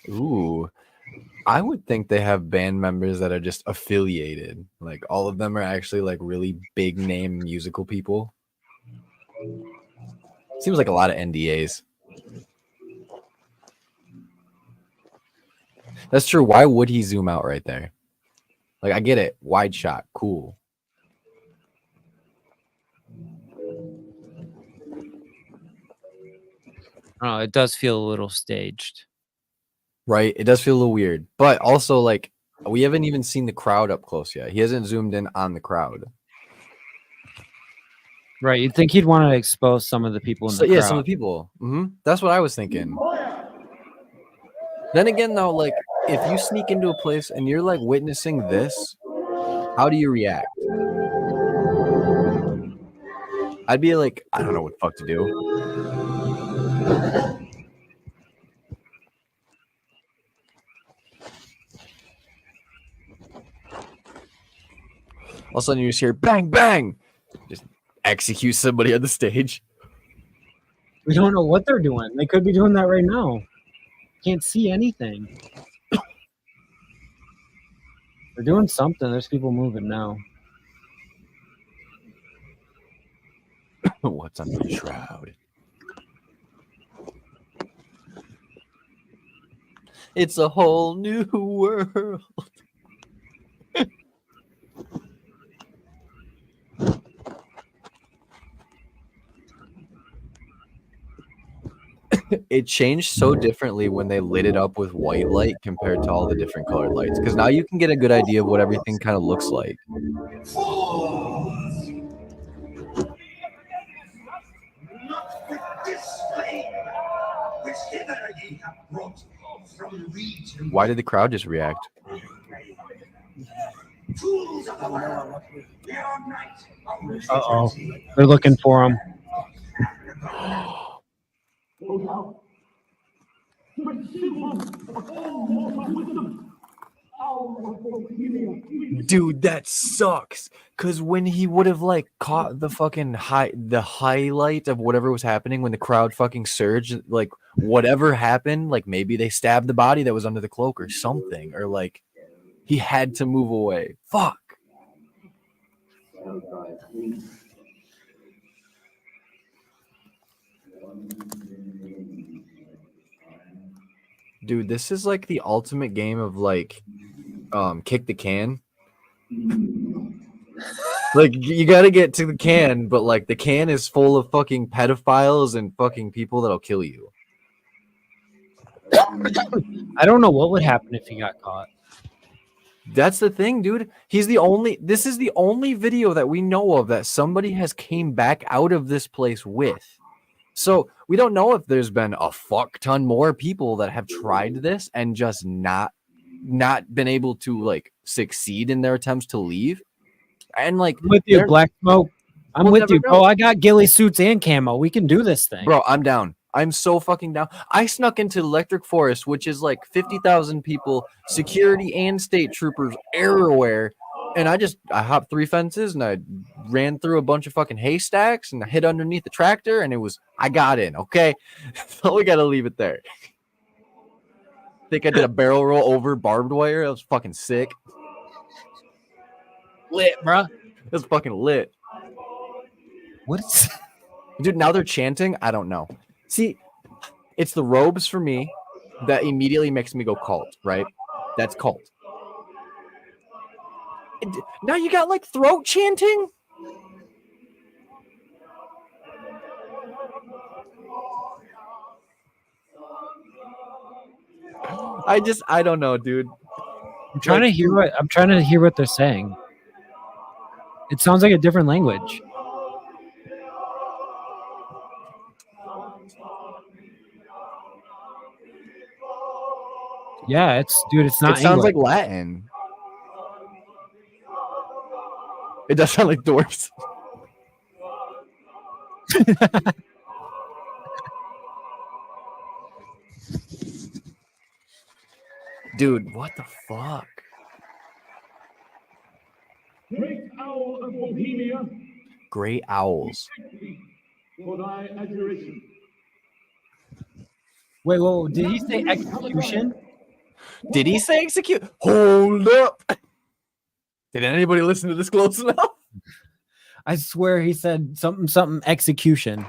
Ooh. I would think they have band members that are just affiliated. Like all of them are actually like really big name musical people. Seems like a lot of NDAs. That's true. Why would he zoom out right there? Like I get it. Wide shot. Cool. Oh, it does feel a little staged. Right? It does feel a little weird. But also like we haven't even seen the crowd up close yet. He hasn't zoomed in on the crowd. Right. You'd think he'd want to expose some of the people in the Yeah, crowd. some of the people. That's what I was thinking. Then again, though, like if you sneak into a place and you're like witnessing this, how do you react? I'd be like, I don't know what the fuck to do. All of a sudden, you just hear bang, bang, just execute somebody on the stage. We don't know what they're doing. They could be doing that right now. Can't see anything. They're doing something. There's people moving now. What's under the shroud? It's a whole new world. It changed so differently when they lit it up with white light compared to all the different colored lights. Because now you can get a good idea of what everything kind of looks like. Not with this flame, which hither ye have brought from region. Why did the crowd just react? Tools of the world, your night of Uh-oh. liberty. They're looking for him. Go down. But symbol of all mortal wisdom. Our Bohemia. Dude, that sucks. Cause when he would have like caught the fucking highlight of whatever was happening when the crowd fucking surged, like whatever happened, like maybe they stabbed the body that was under the cloak or something, or like he had to move away. Fuck. Dude, this is like the ultimate game of like kick the can. Like you got to get to the can, but like the can is full of fucking pedophiles and fucking people that'll kill you. I don't know what would happen if he got caught. That's the thing, dude. This is the only video that we know of that somebody has came back out of this place with. So we don't know if there's been a fuck ton more people that have tried this and just not been able to like succeed in their attempts to leave. And like I'm with you, they're- Black Smoke. I'm We'll with never you, know. bro. I got ghillie suits and camo. We can do this thing. Bro, I'm down. I'm so fucking down. I snuck into Electric Forest, which is like 50,000 people, security and state troopers everywhere. And I hopped 3 fences and I ran through a bunch of fucking haystacks and I hid underneath the tractor and I got in, okay? So we gotta leave it there. Think I did a barrel roll over barbed wire. That was fucking sick. Lit, bro. It was fucking lit. What is Dude, now they're chanting. I don't know. See, it's the robes for me that immediately makes me go cult, right? That's cult. Now you got like throat chanting? I don't know, dude. I'm trying to hear what they're saying. It sounds like a different language. Yeah, it's not It sounds English. like Latin. It does sound like dwarves. Dude, what the fuck? Great owl of Bohemia, Great owls. for thy adjuration. Wait, whoa, did he say execution? Did he say execute? Hold up. Did anybody listen to this close enough? I swear he said something execution.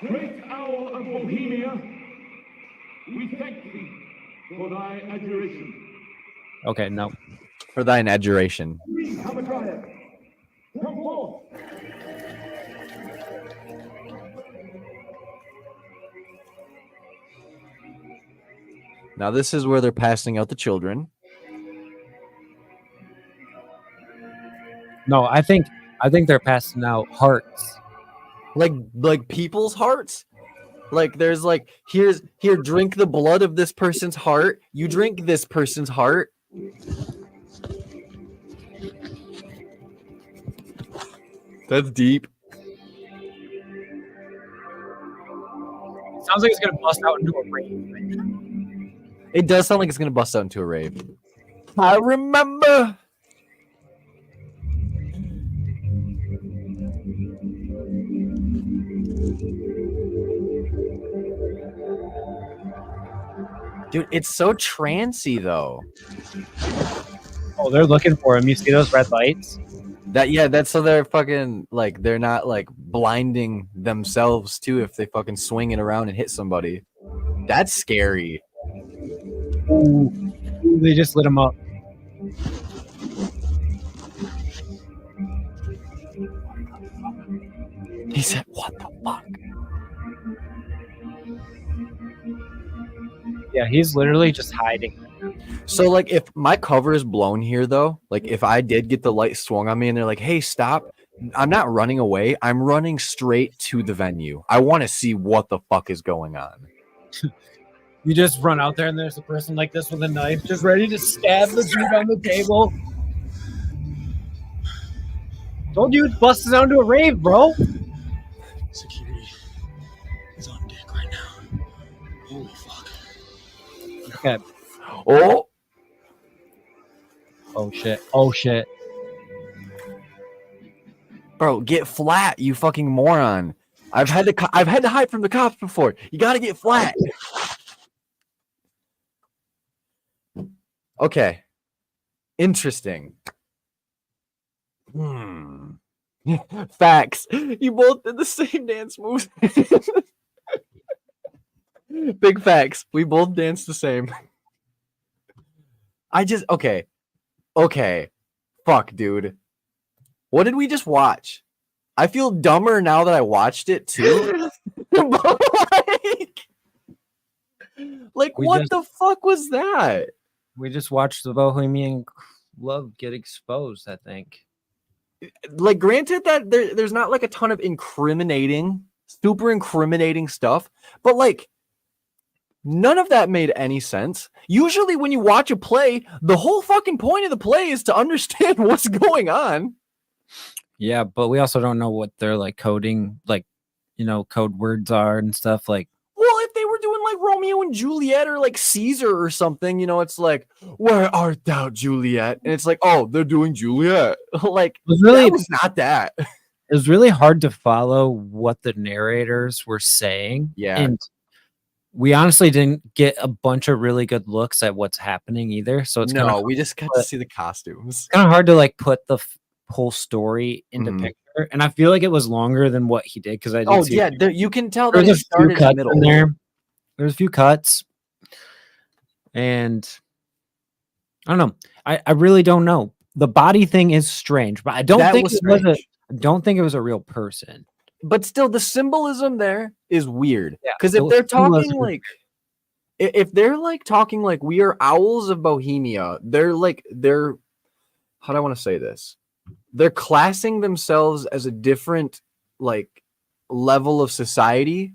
Great owl of Bohemia, we thank thee for thy adjuration. Okay, no. For thine adjuration. We have a triumph. Come forth. Now this is where they're passing out the children. No, I think they're passing out hearts. Like people's hearts. Like there's like here, drink the blood of this person's heart. You drink this person's heart. That's deep. Sounds like it's gonna bust out into a rave. It does sound like it's gonna bust out into a rave. I remember. Dude, it's so trancy though. Oh, they're looking for him. You see those red lights? That's so they're fucking like they're not like blinding themselves too if they fucking swing it around and hit somebody. That's scary. Ooh, they just lit him up. He said, "What the fuck?" Yeah, he's literally just hiding. So like if my cover is blown here though, like if I did get the light swung on me and they're like, "Hey, stop." I'm not running away. I'm running straight to the venue. I want to see what the fuck is going on. You just run out there and there's a person like this with a knife just ready to stab the dude on the table. Told you it busted down to a rave, bro. Security is on deck right now. Holy fuck. Okay. Oh, Oh shit. Oh shit. bro, get flat, you fucking moron. I've had to hide from the cops before. You got to get flat. Okay. Interesting. Facts. You both did the same dance moves. Big facts. We both danced the same. Okay. Fuck, dude. What did we just watch? I feel dumber now that I watched it too. But like what the fuck was that? We just watched the Bohemian Grove get exposed, I think. Like, granted that there's not like a ton of super incriminating stuff, but like none of that made any sense. Usually when you watch a play, the whole fucking point of the play is to understand what's going on. Yeah, but we also don't know what they're like coding, like, code words are and stuff. Like, Well, if they were doing like Romeo and Juliet or like Caesar or something, it's like, where art thou, Juliet? And it's like, oh, they're doing Juliet. Like, it was really that was not that. it was really hard to follow what the narrators were saying. Yeah. And we honestly didn't get a bunch of really good looks at what's happening either. So it's No, we just got to see the costumes. kind of hard to like put the whole story into Mhm. picture. And I feel like it was longer than what he did because I did Oh, see yeah. You can tell that there's it a few started in the cuts middle. in there. There's a few cuts. And I don't know. I really don't know. The body thing is strange, but I don't That think was it was strange. I don't think it was a real person. But still, the symbolism there is weird. Yeah, Because the if they're talking symbolism- like, if they're like talking like we are owls of Bohemia, they're how do I want to say this? They're classing themselves as a different like level of society.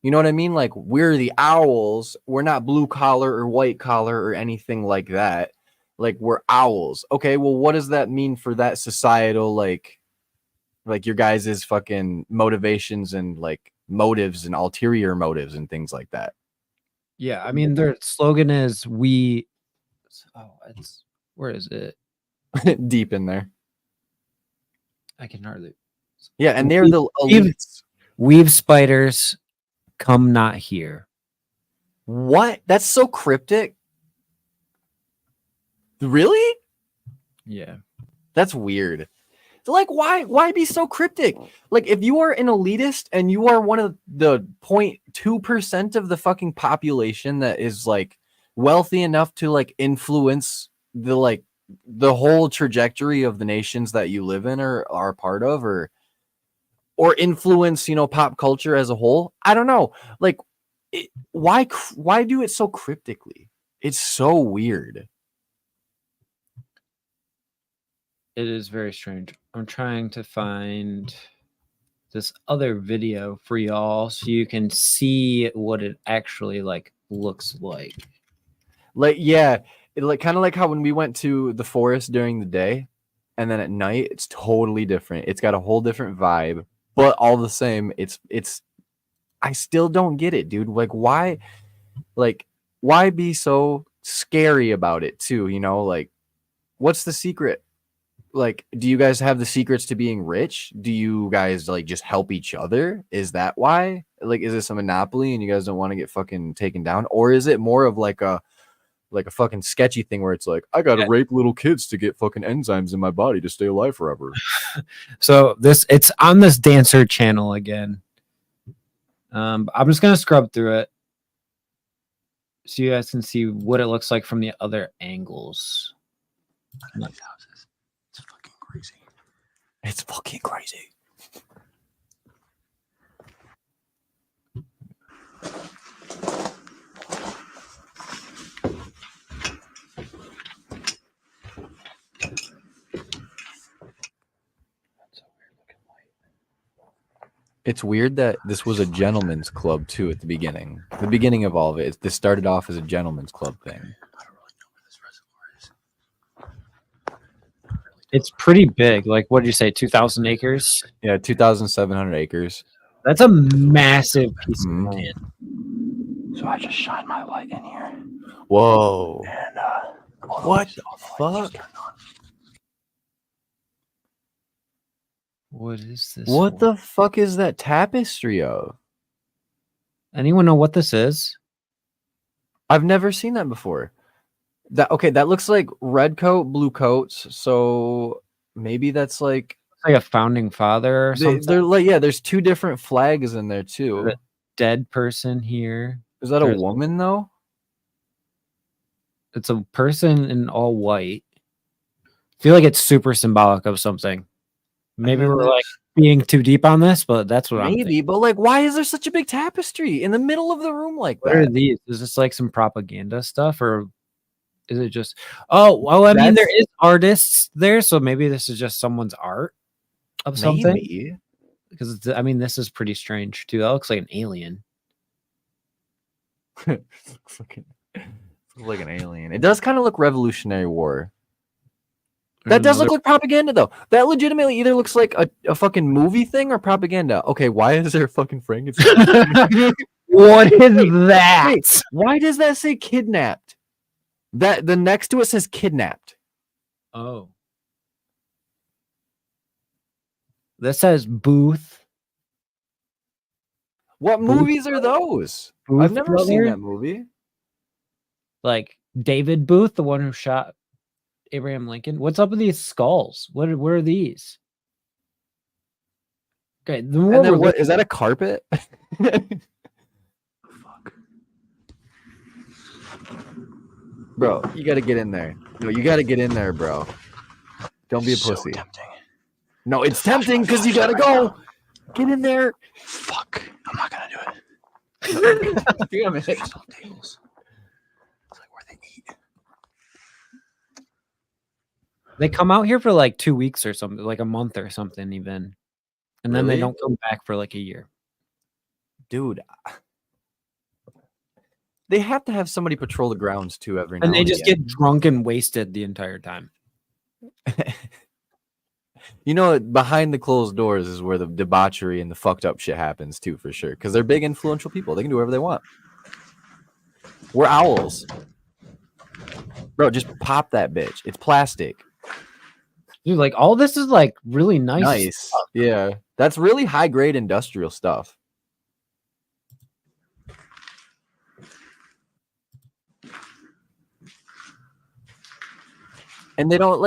You know what I mean? Like, we're the owls. We're not blue collar or white collar or anything like that. Like, we're owls. Okay, well, what does that mean for that societal like your guys' fucking motivations and like motives and ulterior motives and things like that? Yeah, I mean their slogan is we it's where is it? Deep in there. I can hardly Yeah, and they're the elites. weave spiders come not here. What? That's so cryptic. Really? Yeah. That's weird. Like, why be so cryptic? Like, if you are an elitist and you are one of the 0.2% of the fucking population that is like wealthy enough to like influence the whole trajectory of the nations that you live in or are part of, or influence, pop culture as a whole. I don't know. Like, why do it so cryptically? It's so weird. It is very strange. I'm trying to find this other video for y'all so you can see what it actually like looks like. Like, yeah, like kind of like how when we went to the forest during the day and then at night it's totally different. It's got a whole different vibe, but all the same, it's I still don't get it, dude. Like, why be so scary about it too? Like, what's the secret? Like, do you guys have the secrets to being rich? Do you guys like just help each other? Is that why? Like, is this a monopoly and you guys don't want to get fucking taken down? Or is it more of like a fucking sketchy thing where it's like, I gotta rape little kids to get fucking enzymes in my body to stay alive forever? So it's on this dancer channel again. I'm just gonna scrub through it so you guys can see what it looks like from the other angles. It's fucking crazy. It's fucking crazy. It's weird that this was a gentleman's club too at the beginning. The beginning of all of it. This started off as a gentleman's club thing. It's pretty big. Like, what did you say? 2,000 acres? Yeah, 2,700 acres. That's a massive piece of Mhm. land. So I just shine my light in here, Whoa. and What the fuck? What is this? What for? the fuck is that tapestry of? Anyone know what this is? I've never seen that before. That looks like red coat, blue coats. So maybe that's like It's like a founding father or something. they're like, yeah, there's two different flags in there too. There's a dead person here. Is that a there's- woman though? It's a person in all white. I feel like it's super symbolic of something. Maybe then we're there's- like being too deep on this, but that's what I'm Maybe, thinking. but like, why is there such a big tapestry in the middle of the room like What are that? these? Is this like some propaganda stuff, or is it just? Oh, well, I mean, there That's- is artists there, so maybe this is just someone's art of something. Maybe. Because I mean, this is pretty strange too. That looks like an alien. looks like an alien. It does kind of look Revolutionary War. That does Another- look like propaganda, though. That legitimately either looks like a fucking movie thing or propaganda. Okay, why is there a fucking Frankenstein? What is that? Wait, why does that say kidnapped? That the next to it says kidnapped. Oh. This says Booth. What Booth movies are those? Booth I've never seen brother? that movie. Like David Booth, the one who shot Abraham Lincoln. What's up with these skulls? What are these? Okay, the more And then we're what is that a carpet? Bro, you gotta get in there. No, you gotta get in there, bro. Don't be a So pussy. tempting. No, it's tempting because you gotta go. Get in there. Fuck. I'm not gonna do it. Damn it. Just on tables. It's like where they eat. They come out here for like 2 weeks or something, like a month or something, even, and then they Really? don't come back for like a year. Dude. They have to have somebody patrol the grounds too every now And they just again. get drunk and wasted the entire time. You know, behind the closed doors is where the debauchery and the fucked up shit happens too, for sure. Because they're big, influential people. They can do whatever they want. We're owls. Bro, just pop that bitch. It's plastic. Dude, like all this is like really nice. Nice. Yeah. That's really high grade industrial stuff. And they don't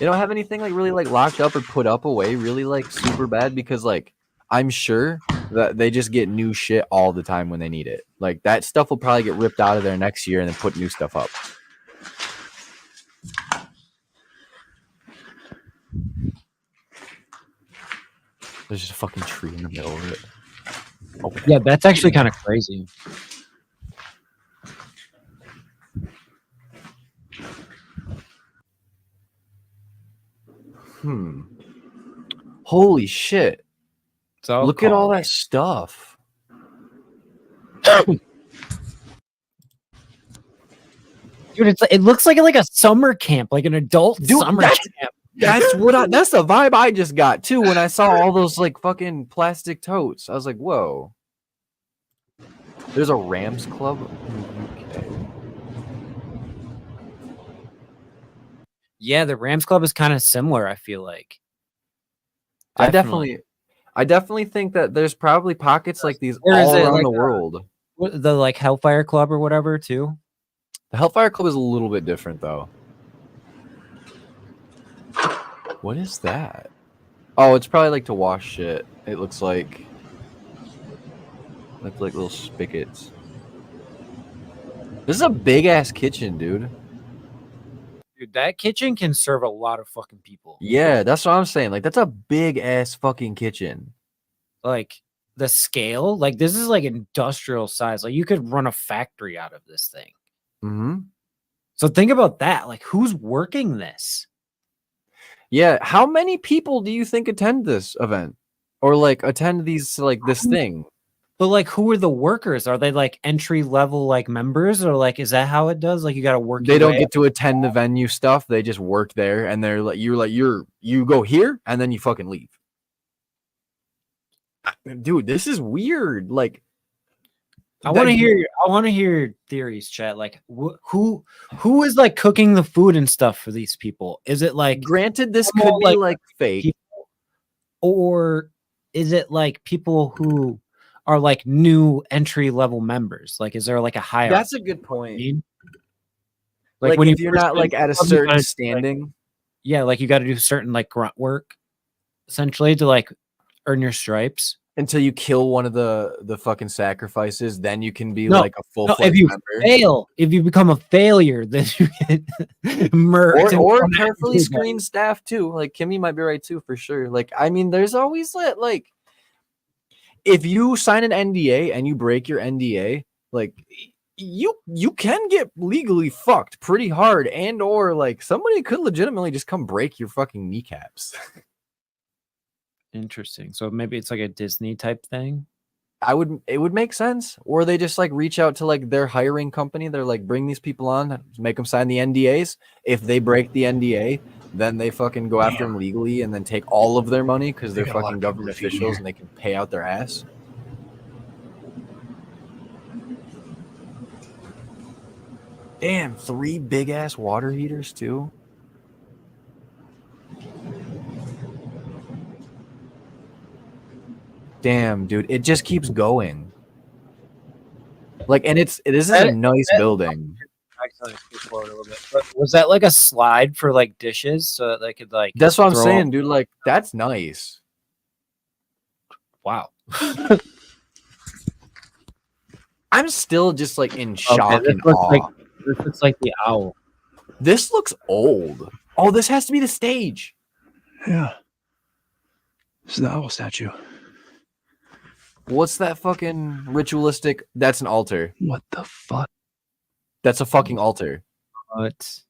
have anything like really like locked up or put up away really like super bad because like I'm sure that they just get new shit all the time when they need it. Like that stuff will probably get ripped out of there next year and then put new stuff up. There's just a fucking tree in the middle of it. Okay. Yeah, that's actually kind of crazy. Holy shit. So Look at all that stuff. Dude, it looks like a summer camp, like an adult Dude, summer that's- camp. That's that's the vibe I just got too when I saw all those like fucking plastic totes. I was like, whoa. There's a Rams club. Okay. Yeah, the Rams Club is kind of similar, I feel like. I definitely think that there's probably pockets like these Or is all it around like the world. The like Hellfire Club or whatever too. The Hellfire Club is a little bit different though. What is that? Oh, it's probably like to wash shit. It looks like little spigots. This is a big ass kitchen, dude. Dude, that kitchen can serve a lot of fucking people. Yeah, that's what I'm saying. Like that's a big ass fucking kitchen. Like the scale, like this is like industrial size. Like you could run a factory out of this thing. Mm-hmm. So think about that. Like who's working this? Yeah, how many people do you think attend this event? Or like attend these like this thing? But like who are the workers? Are they like entry level like members or like is that how it does? Like you gotta work. They your don't way get to attend the venue stuff. They just work there and they're like you go here and then you fucking leave. Dude, this is weird. Like I want to hear your theories, chat. Like who is like cooking the food and stuff for these people? Is it like granted this normal, could be like fake people, or is it like people who are like new entry level members? Like is there like a hierarchy? That's a good point. Like when if you're first not get like at a club, you certain gotta, standing. like, yeah, like you got to do certain like grunt work essentially to like earn your stripes. Until you kill one of the fucking sacrifices, then you can be No, like a full-fledged if you member. fail, if you become a failure, then you get murdered. Or carefully screened staff too. Like Kimmy might be right too for sure. Like I mean, there's always that like if you sign an NDA and you break your NDA, like you can get legally fucked pretty hard, and or like somebody could legitimately just come break your fucking kneecaps. Interesting. So maybe it's like a Disney type thing. It would make sense. Or they just like reach out to like their hiring company. They're like, bring these people on, make them sign the NDAs. If they break the NDA, then they fucking go after them legally and then take all of their money because they're got a lot fucking of people government feeding officials here. and they can pay out their ass. Damn, 3 big ass water heaters too. Damn, dude, it just keeps going. Like, and this is a nice building. Actually, speak forward a little bit. But was that like a slide for like dishes so that they could like? That's what I'm throw- saying, dude. Like, that's nice. Wow. I'm still just like in shock this and looks awe. like this looks like the owl. This looks old. Oh, this has to be the stage. Yeah. This is the owl statue. What's that fucking ritualistic? That's an altar. What the fuck? That's a fucking altar. But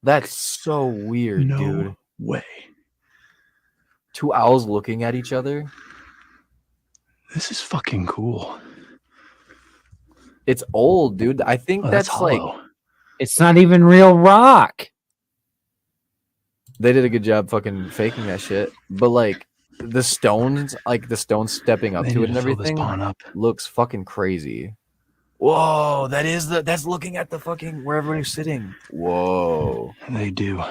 That's so weird, No dude. way. 2 owls looking at each other. This is fucking cool. It's old, dude. I think Oh, that's like hollow. it's not even real rock. they did a good job fucking faking that shit. But like the stones stepping up They to need it and fill this everything pond up. looks fucking crazy. Whoa, that's looking at the fucking where everybody's sitting. Whoa. They do.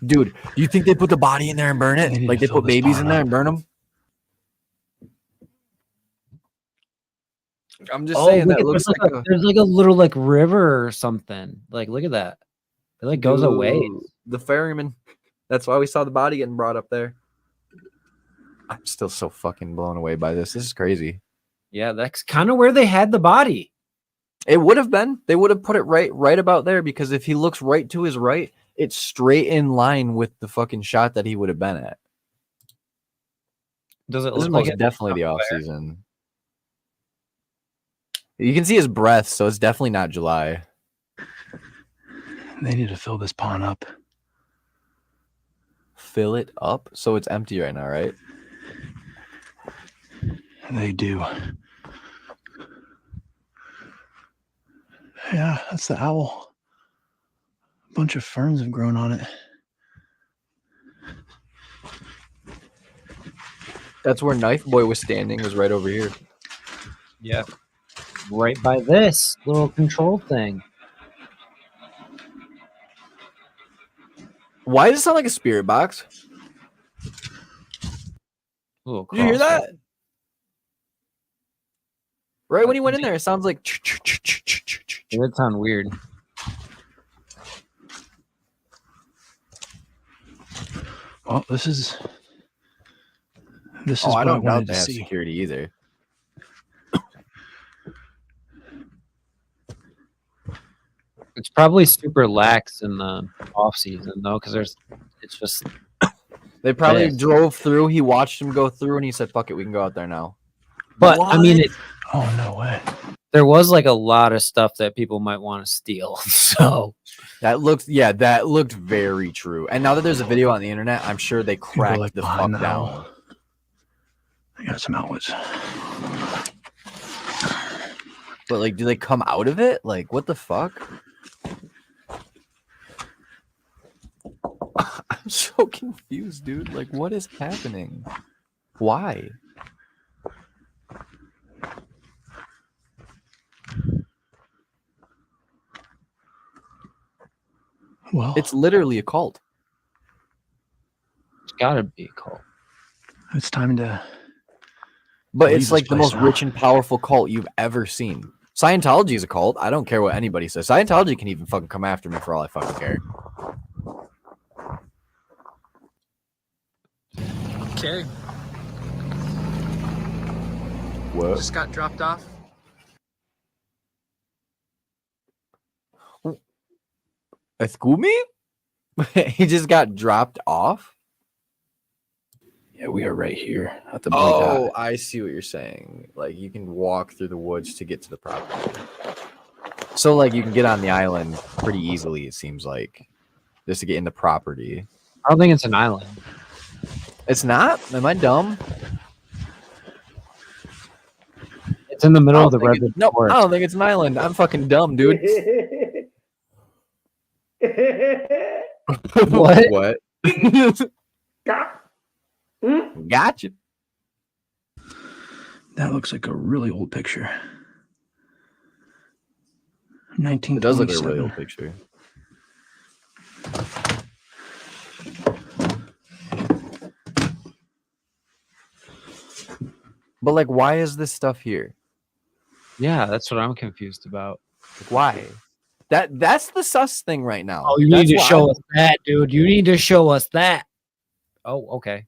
Dude, do you think they put the body in there and burn They it? need Like to they fill put this babies in pond there up. and burn them? I'm just Oh, saying look that at- looks there's like like there's like a little like river or something. Like look at that. It like goes away. Dude, the ferryman. That's why we saw the body getting brought up there. I'm still so fucking blown away by this. This is crazy. Yeah, that's kind of where they had the body. It would have been. They would have put it right about there because if he looks right to his right, it's straight in line with the fucking shot that he would have been at. Does it This is look like most it? definitely the off season. You can see his breath, so it's definitely not July. They need to fill this pond up. Fill it up, so it's empty right now, right? They do. Yeah, that's the owl. A bunch of ferns have grown on it. That's where Knife Boy was standing. Was right over here. Yeah. Right by this little control thing. Why does it sound like a spirit box? Little Did you hear crossover. that? Right when he went in there, it sounds like. Yeah, that sound weird. Well, this is Oh, I what I don't doubt wanted they to have see. security either. It's probably super lax in the off season though, because it's just They probably Yes. drove through. He watched him go through, and he said, "Fuck it, we can go out there now." but I mean Oh, no way. there was like a lot of stuff that people might want to steal. So That looked very true. And now that there's a video on the internet, I'm sure they You can go, cracked like, the fuck behind the down. owl. I got some outlets. But like, do they come out of it? Like, what the fuck? I'm so confused, dude. Like, what is happening? Why? Well, It's literally a cult. it's gotta be a cult. it's time to. But Leave it's this like the place most now. rich and powerful cult you've ever seen. Scientology is a cult. I don't care what anybody says. Scientology can even fucking come after me for all I fucking care. Okay, What? just got dropped off. Excuse me? He just got dropped off? Yeah, we are right here at the Oh, I see what you're saying. Like, you can walk through the woods to get to the property. So, like, you can get on the island pretty easily, it seems like, just to get in the property. I don't think it's an island. It's not? Am I dumb? It's in the middle of the I don't think redwood it's- no, forest. I don't think it's an island. I'm fucking dumb, dude. What? What? Gotcha. That looks like a really old picture. It does look like a 1927. really old picture. But like, why is this stuff here? Yeah, that's what I'm confused about. Like, why? That's the sus thing right now. Oh, you That's need to what show I'm- us that, dude. You need to show us that. Oh, okay.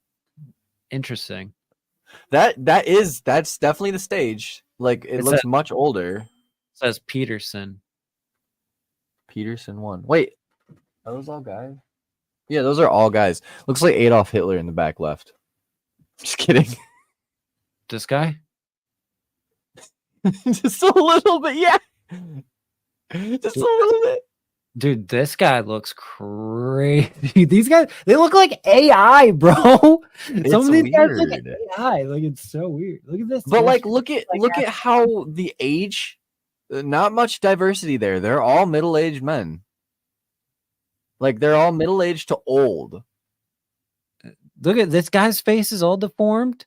Interesting. That's definitely the stage. Like it It's looks much older. It says Peterson. Peterson one. Wait, are those all guys? Yeah, those are all guys. Looks like Adolf Hitler in the back left. Just kidding. This guy? Just a little bit, yeah. Just a little bit. Dude, this guy looks crazy. These guys, they look like AI, bro. Some of these guys look like weird. AI. Like, it's so weird. Look at this. But like, Like, look at how the age. Not much diversity there. They're all middle-aged men. Like they're all middle-aged to old. look at this guy's face is all deformed.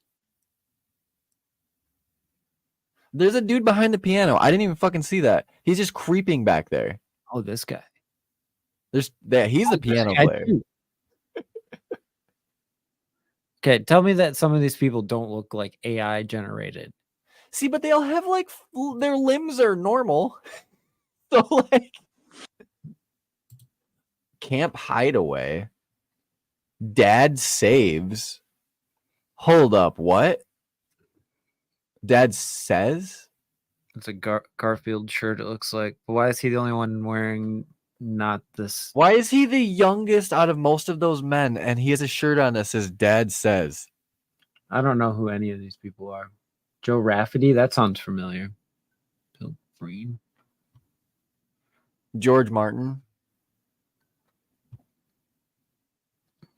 There's a dude behind the piano. I didn't even fucking see that. He's just creeping back there. Oh, this guy. He's the piano This guy player. too. Okay, tell me that some of these people don't look like AI generated. See, but they all have like their limbs are normal. So like Camp Hideaway. Dad saves. Hold up, what? Dad says? It's a Garfield shirt, it looks like. But why is he the only one wearing not this? Why is he the youngest out of most of those men and he has a shirt on that says Dad says? I don't know who any of these people are. Joe Rafferty? That sounds familiar. Bill Breen? George Martin.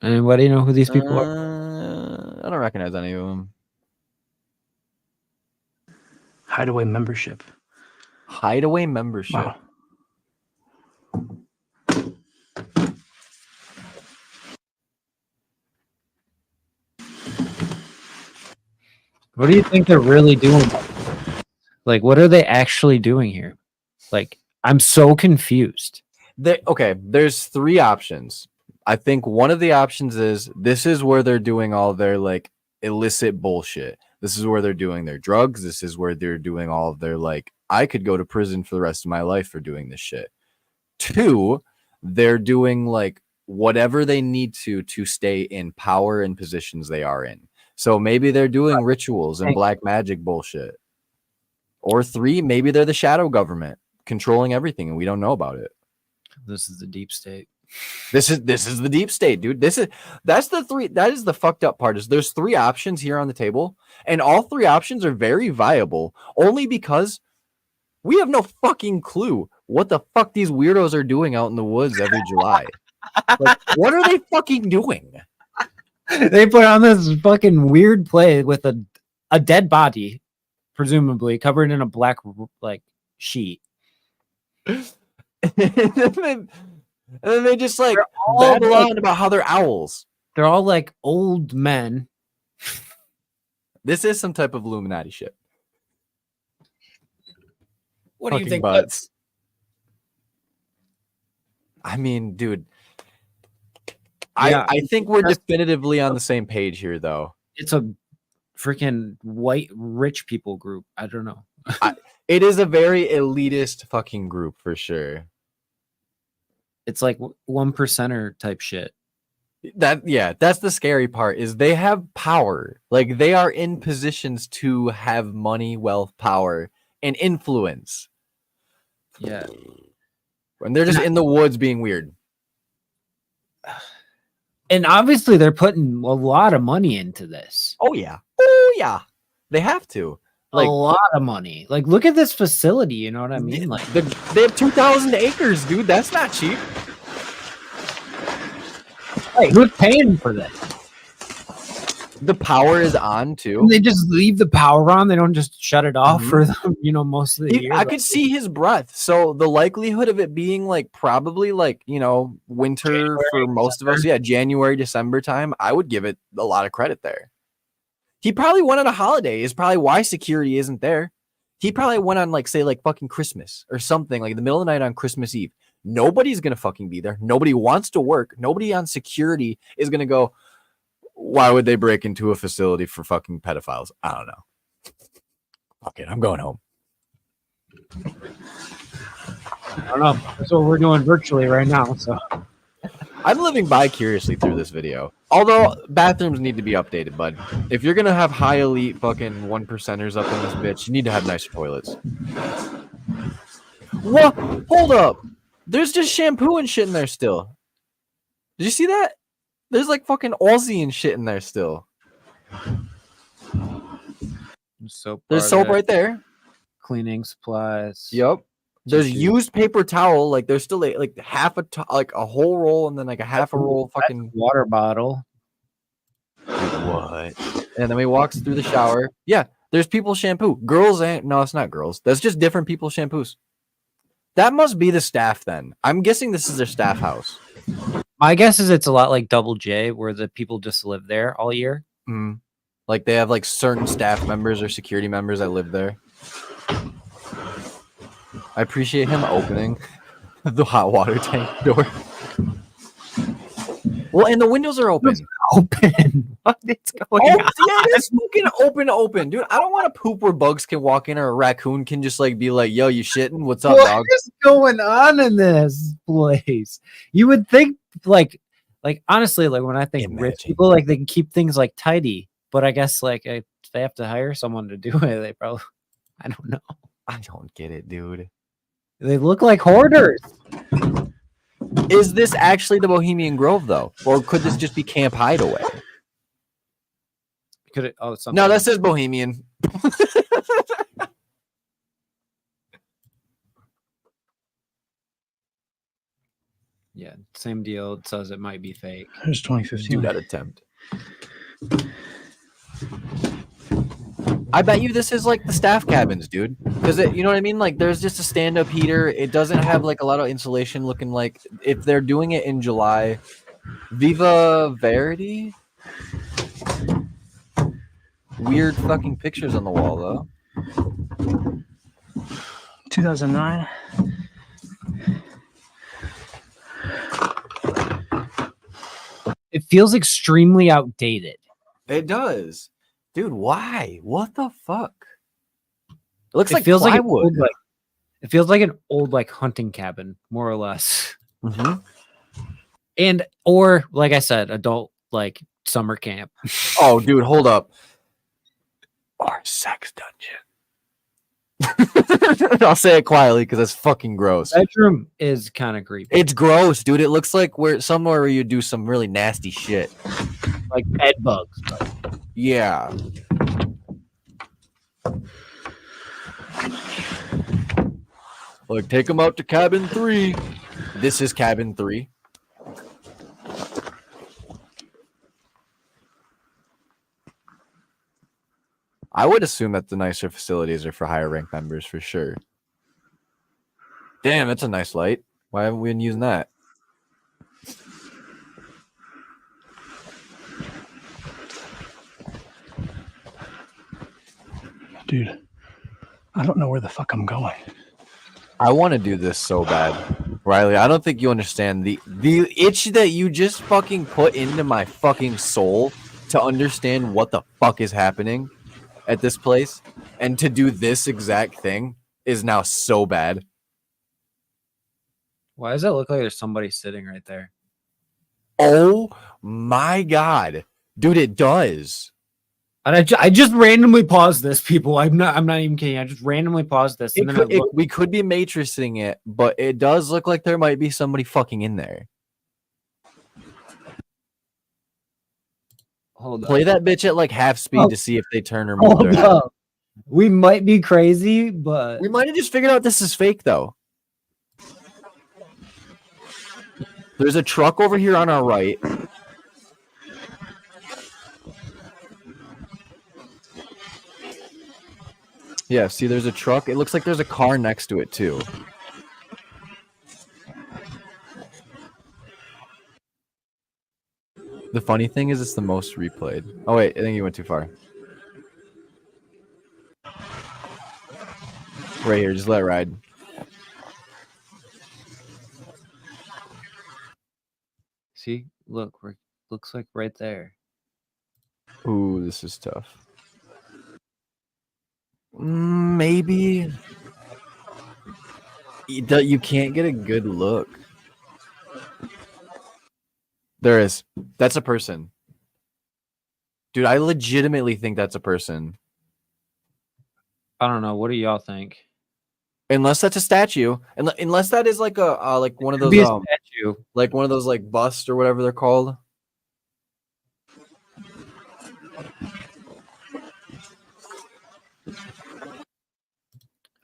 Anybody know who these people are? I don't recognize any of them. Hideaway membership. Hideaway membership. Wow. What do you think they're really doing? Like, what are they actually doing here? Like, I'm so confused. Okay, there's three options. I think one of the options is this is where they're doing all their like illicit bullshit. This is where they're doing their drugs. This is where they're doing all of their like, I could go to prison for the rest of my life for doing this shit. Two, they're doing like whatever they need to stay in power and positions they are in. So maybe they're doing rituals and black magic bullshit. Or three, maybe they're the shadow government controlling everything and we don't know about it. This is the deep state. This is the deep state, dude. That is the fucked up part is there's three options here on the table and all three options are very viable only because we have no fucking clue what the fuck these weirdos are doing out in the woods every July. Like, what are they fucking doing? They put on this fucking weird play with a dead body, presumably covered in a black like sheet. and then they just like all babble like- on about how they're owls. They're all like old men. This is some type of Illuminati shit. What do you Fucking think? butts. I mean, dude. Yeah. I think we're definitively on the same page here, though. It's a freaking white rich people group. I don't know. It is a very elitist fucking group for sure. It's like 1%er type shit. That's the scary part is they have power. Like they are in positions to have money, wealth, power, and influence. Yeah. And they're just in the woods being weird. And obviously they're putting a lot of money into this. Oh yeah. Oh yeah. They have to. Like a lot of money. Like look at this facility, you know what I mean? Like they have 2,000 acres, dude. That's not cheap. hey, who's paying for this? The power is on too. And they just leave the power on. They don't just shut it off for most of the year. I could see his breath. So the likelihood of it being like probably like, winter January, for most of us. Yeah. January, December time. I would give it a lot of credit there. He probably went on a holiday is probably why security isn't there. He probably went on like, say like fucking Christmas or something like in the middle of the night on Christmas Eve. Nobody's going to fucking be there. Nobody wants to work. Nobody on security is going to go, why would they break into a facility for fucking pedophiles? I don't know. Fuck it. I'm going home. I don't know. That's what we're doing virtually right now. So I'm living bi-curiously through this video. Although bathrooms need to be updated, bud. If you're gonna have high elite fucking 1%ers up in this bitch, you need to have nicer toilets. What? Hold up. There's just shampoo and shit in there still. Did you see that? There's like fucking Aussie and shit in there still. soap. There's soap right there. Cleaning supplies. Yep. There's used paper towel. Like there's still like half like a whole roll and then like a half a roll fucking water bottle. What? And then he walks through the shower. Yeah, there's people's shampoo. Girls ain't. No, it's not girls. That's just different people's shampoos. That must be the staff then. I'm guessing this is their staff house. My guess is it's a lot like Double J, where the people just live there all year. Mm. Like they have like certain staff members or security members that live there. I appreciate him opening the hot water tank door. Well, and the windows are open. Open. What is going on? Yeah, it's fucking open, dude. I don't want to poop where bugs can walk in or a raccoon can just like be like, "Yo, you shitting? What's up, dog?" What is going on in this place? You would think like honestly, like when I think rich people, like they can keep things like tidy, but I guess like if they have to hire someone to do it, they probably I don't know. I don't get it, dude. They look like hoarders. Is this actually the Bohemian Grove though, or could this just be Camp Hideaway? Could it? Oh, something. No, that says Bohemian. Yeah, same deal. It says it might be fake. There's 2015. Do that attempt. I bet you this is like the staff cabins, dude. Because you know what I mean? Like there's just a stand-up heater. It doesn't have like a lot of insulation looking like if they're doing it in July. Viva Verity? Weird fucking pictures on the wall though. 2009. It feels extremely outdated. It does. Dude, why? What the fuck? It looks It like feels like, plywood. it feels like an old like hunting cabin, more or less. Mm-hmm. And or like I said, adult like summer camp. Oh, dude, hold up. Or sex dungeon. I'll say it quietly because it's fucking gross. Bedroom is kind of creepy. It's gross, dude. It looks like somewhere where you do some really nasty shit. Like bed bugs. Yeah. Like, take them out to cabin 3. This is cabin 3. I would assume that the nicer facilities are for higher rank members for sure. Damn, that's a nice light. Why haven't we been using that? Dude, I don't know where the fuck I'm going. I want to do this so bad, Riley. I don't think you understand the itch that you just fucking put into my fucking soul to understand what the fuck is happening at this place and to do this exact thing is now so bad. Why does it look like there's somebody sitting right there? Oh my god, dude! It does. And I just randomly paused this, people. I'm not even kidding. I just randomly paused this. And then We could be matrixing it, but it does look like there might be somebody fucking in there. Hold Play that bitch at like half speed to see if they turn or move their head. up. We might be crazy, but We might have just figured out this is fake though. There's a truck over here on our right. Yeah, see, there's a truck. It looks like there's a car next to it, too. The funny thing is it's the most replayed. Oh, wait, I think you went too far. Right here, just let it ride. See, look, looks like right there. Ooh, this is tough. Maybe. You can't get a good look. There is. That's a person. Dude, I legitimately think that's a person. I don't know. What do y'all think? Unless that's a statue. Unless that is like a like one of Could those be a statue. like one of those like busts or whatever they're called.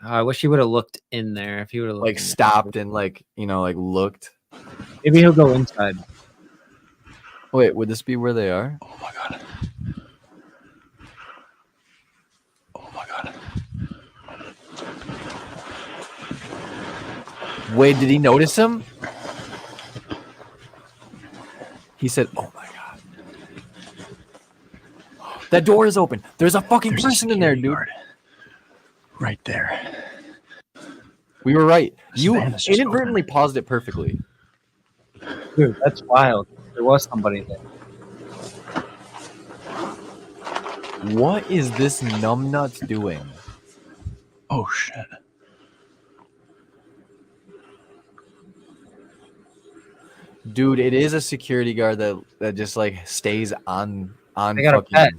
I wish he would have looked in there. If he would have Like stopped and like, you know, like looked. Maybe he'll go inside. Wait, would this be where they are? Oh my god. Oh my god. Wait, did he notice him? He said, "Oh my god." That door is open. There's a fucking There's person a in there, security dude. guard right there. We were right. This You van is just inadvertently open. paused it perfectly. Dude, that's wild. There was somebody there. What is this numbnuts doing? Oh shit. Dude, it is a security guard that just like stays on I got a fucking. pet.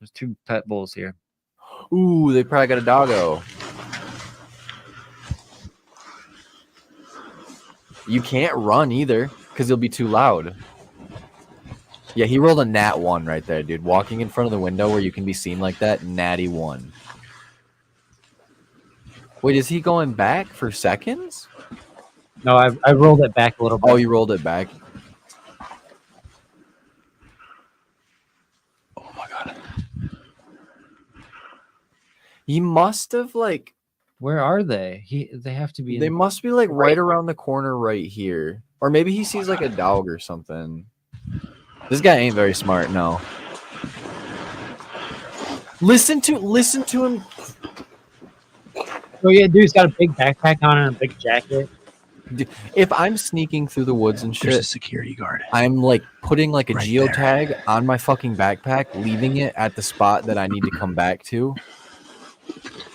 There's 2 pet bulls here. Ooh, they probably got a doggo. You can't run either because you'll be too loud. Yeah, he rolled a nat 1 right there, dude. Walking in front of the window where you can be seen like that, natty 1. Wait, is he going back for seconds? No, I rolled it back a little bit. Oh, you rolled it back. Oh my god. He must have like. Where are they? They have to be. They in, must be like right around the corner right here. Or maybe he sees like a dog or something. This guy ain't very smart, no. Listen to him. Oh yeah, dude's got a big backpack on and a big jacket. If I'm sneaking through the woods and There's a shit, security guard. I'm like putting like a Right geotag on my fucking backpack, leaving it at the spot that I need to come back to.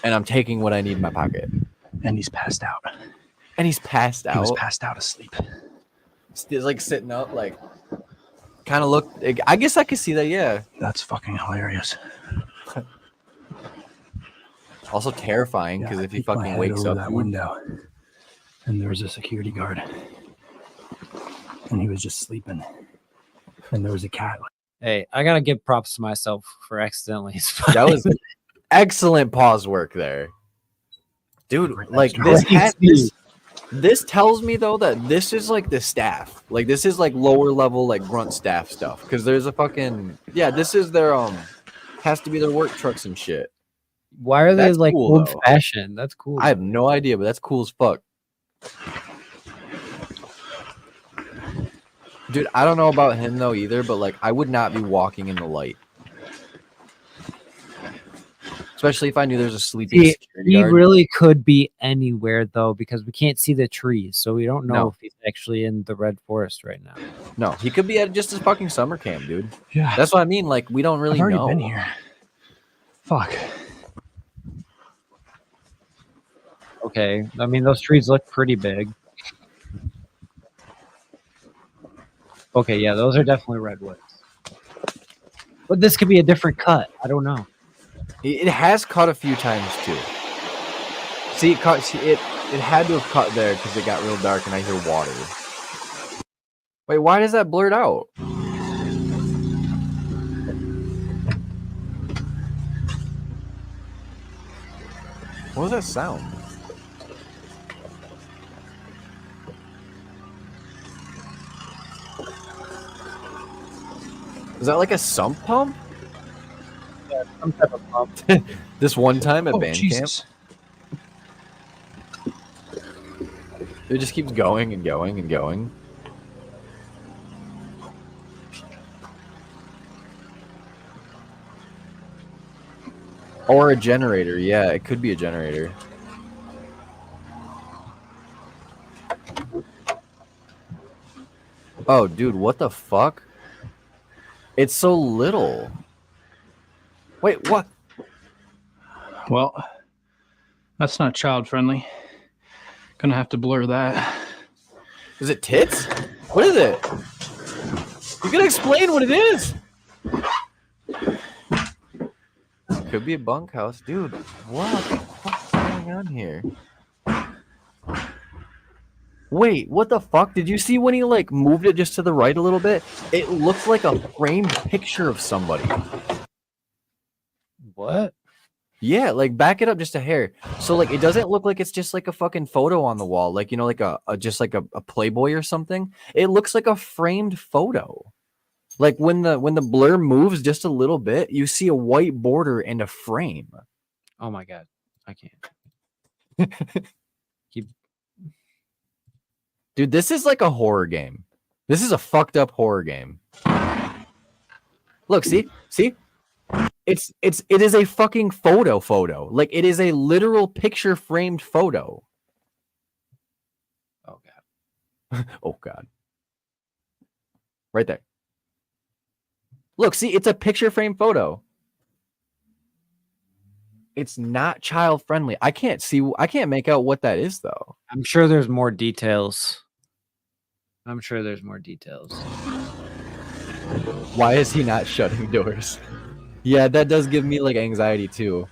And I'm taking what I need in my pocket. And he's passed out. And he's passed out. He was passed out asleep. He's like sitting up, like kind of look. I guess I could see that, yeah. That's fucking hilarious. Also terrifying because if he peeked my fucking head wakes over up, that dude, window, and there was a security guard, and he was just sleeping, and there was a cat. Hey, I gotta give props to myself for accidentally. that was excellent pause work there, dude. Like Crazy. this tells me though that this is like the staff, like this is like lower level like grunt staff stuff because there's a fucking this is their has to be their work trucks and shit. Why are they That's like cool, old though. fashioned? That's cool. I have no idea, but that's cool as fuck. Dude, I don't know about him though either, but like I would not be walking in the light. Especially if I knew there's a sleeping security He guard. really could be anywhere though, because we can't see the trees, so we don't know No. if he's actually in the red forest right now. No, he could be at just his fucking summer camp, dude. Yeah, That's what I mean. Like we don't really I've already know. been here. Fuck. Okay, I mean those trees look pretty big. Okay, yeah, those are definitely redwoods. But this could be a different cut. I don't know. It has cut a few times too. See, it cut. It had to have cut there because it got real dark and I hear water. Wait, why does that blurt out? What was that sound? Is that like a sump pump? Some type of pub. This one time at Oh, band Jesus. camp, it just keeps going and going and going. Or a generator. Yeah, it could be a generator. Oh, dude, what the fuck? It's so little. Wait, what? Well, that's not child friendly. Gonna have to blur that. Is it tits? What is it? You can explain what it is. Could be a bunkhouse. Dude, what the fuck's going on here? Wait, what the fuck? Did you see when he like moved it just to the right a little bit? It looked like a framed picture of somebody. What? Yeah, like back it up just a hair. So like it doesn't look like it's just like a fucking photo on the wall, like you know, like a just like a Playboy or something. It looks like a framed photo. Like when the blur moves just a little bit, you see a white border and a frame. Oh my god, I can't. Dude, this is like a horror game. This is a fucked up horror game. Look, see? It is a fucking photo. Like it is a literal picture framed photo. Oh god. Oh god. Right there. Look, see, it's a picture frame photo. It's not child friendly. I can't make out what that is though. I'm sure there's more details. Why is he not shutting doors? Yeah, that does give me like anxiety too.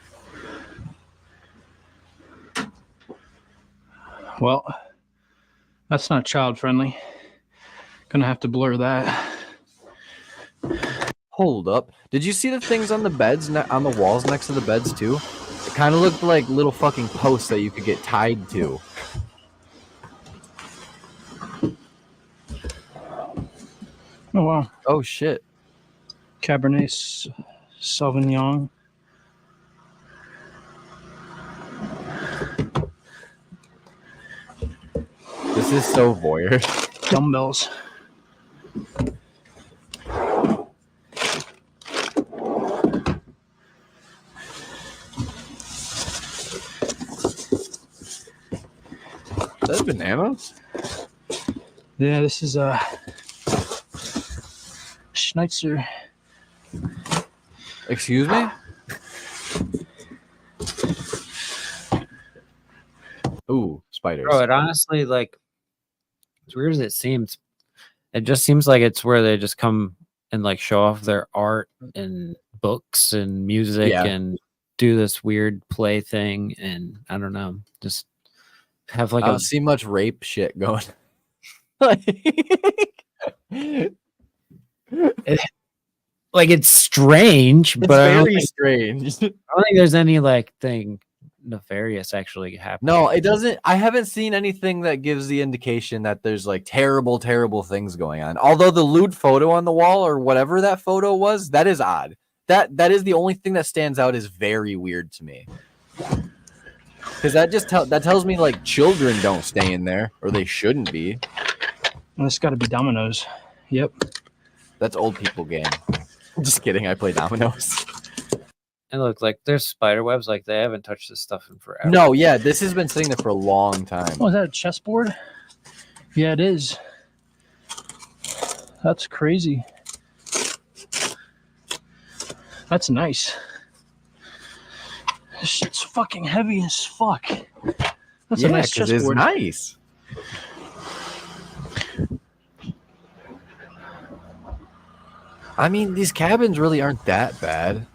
Well, that's not child friendly. Gonna have to blur that. Hold up. Did you see the things on the beds, on the walls next to the beds too? It kind of looked like little fucking posts that you could get tied to. Oh wow. Oh shit. Cabernet Sauvignon. This is so voyeur. Dumbbells. That's bananas? Yeah, this is a Schnitzer. Excuse me? Ooh, spiders. Bro, it honestly, like, as weird as it seems, it just seems like it's where they just come and like show off their art and books and music and do this weird play thing, and I don't know, just have like I don't see much rape shit going. like it's strange, It's but I don't very think, strange. I don't think there's any like thing nefarious actually happening. No, it doesn't. I haven't seen anything that gives the indication that there's like terrible things going on. Although the lewd photo on the wall or whatever that photo was, that is odd. That is the only thing that stands out is very weird to me. Because that just tells me like children don't stay in there, or they shouldn't be. Well, it's got to be Domino's. Yep. That's old people game. Just kidding. I play dominoes. And look, like there's spider webs. Like they haven't touched this stuff in forever. No, yeah, this has been sitting there for a long time. Oh, is that a chessboard? Yeah, it is. That's crazy. That's nice. This shit's fucking heavy as fuck. That's a nice 'cause chessboard. It's nice. I mean, these cabins really aren't that bad.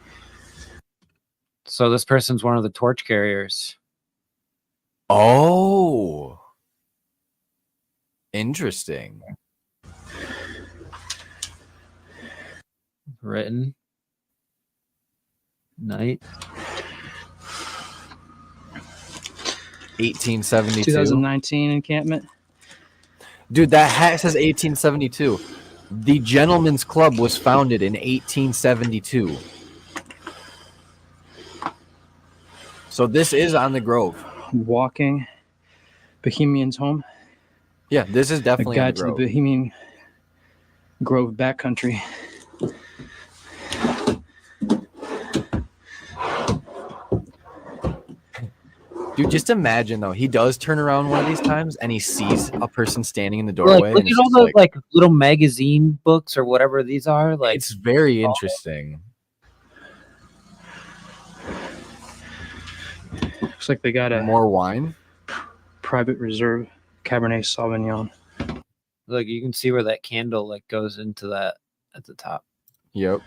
So this person's one of the torch carriers. Oh. Interesting. Written. Night. 1872. 2019 encampment. Dude, that hat says 1872. The Gentlemen's Club was founded in 1872. So this is on the Grove. Walking Bohemian's home. Yeah, this is A definitely on the guide to the Grove. Bohemian Grove backcountry. Dude, just imagine though, he does turn around one of these times and he sees a person standing in the Like, doorway. look and at it's all just the like little magazine books or whatever these are. Like, it's very interesting. Looks like they got a More wine. private reserve Cabernet Sauvignon. look, you can see where that candle like goes into that at the top. Yep.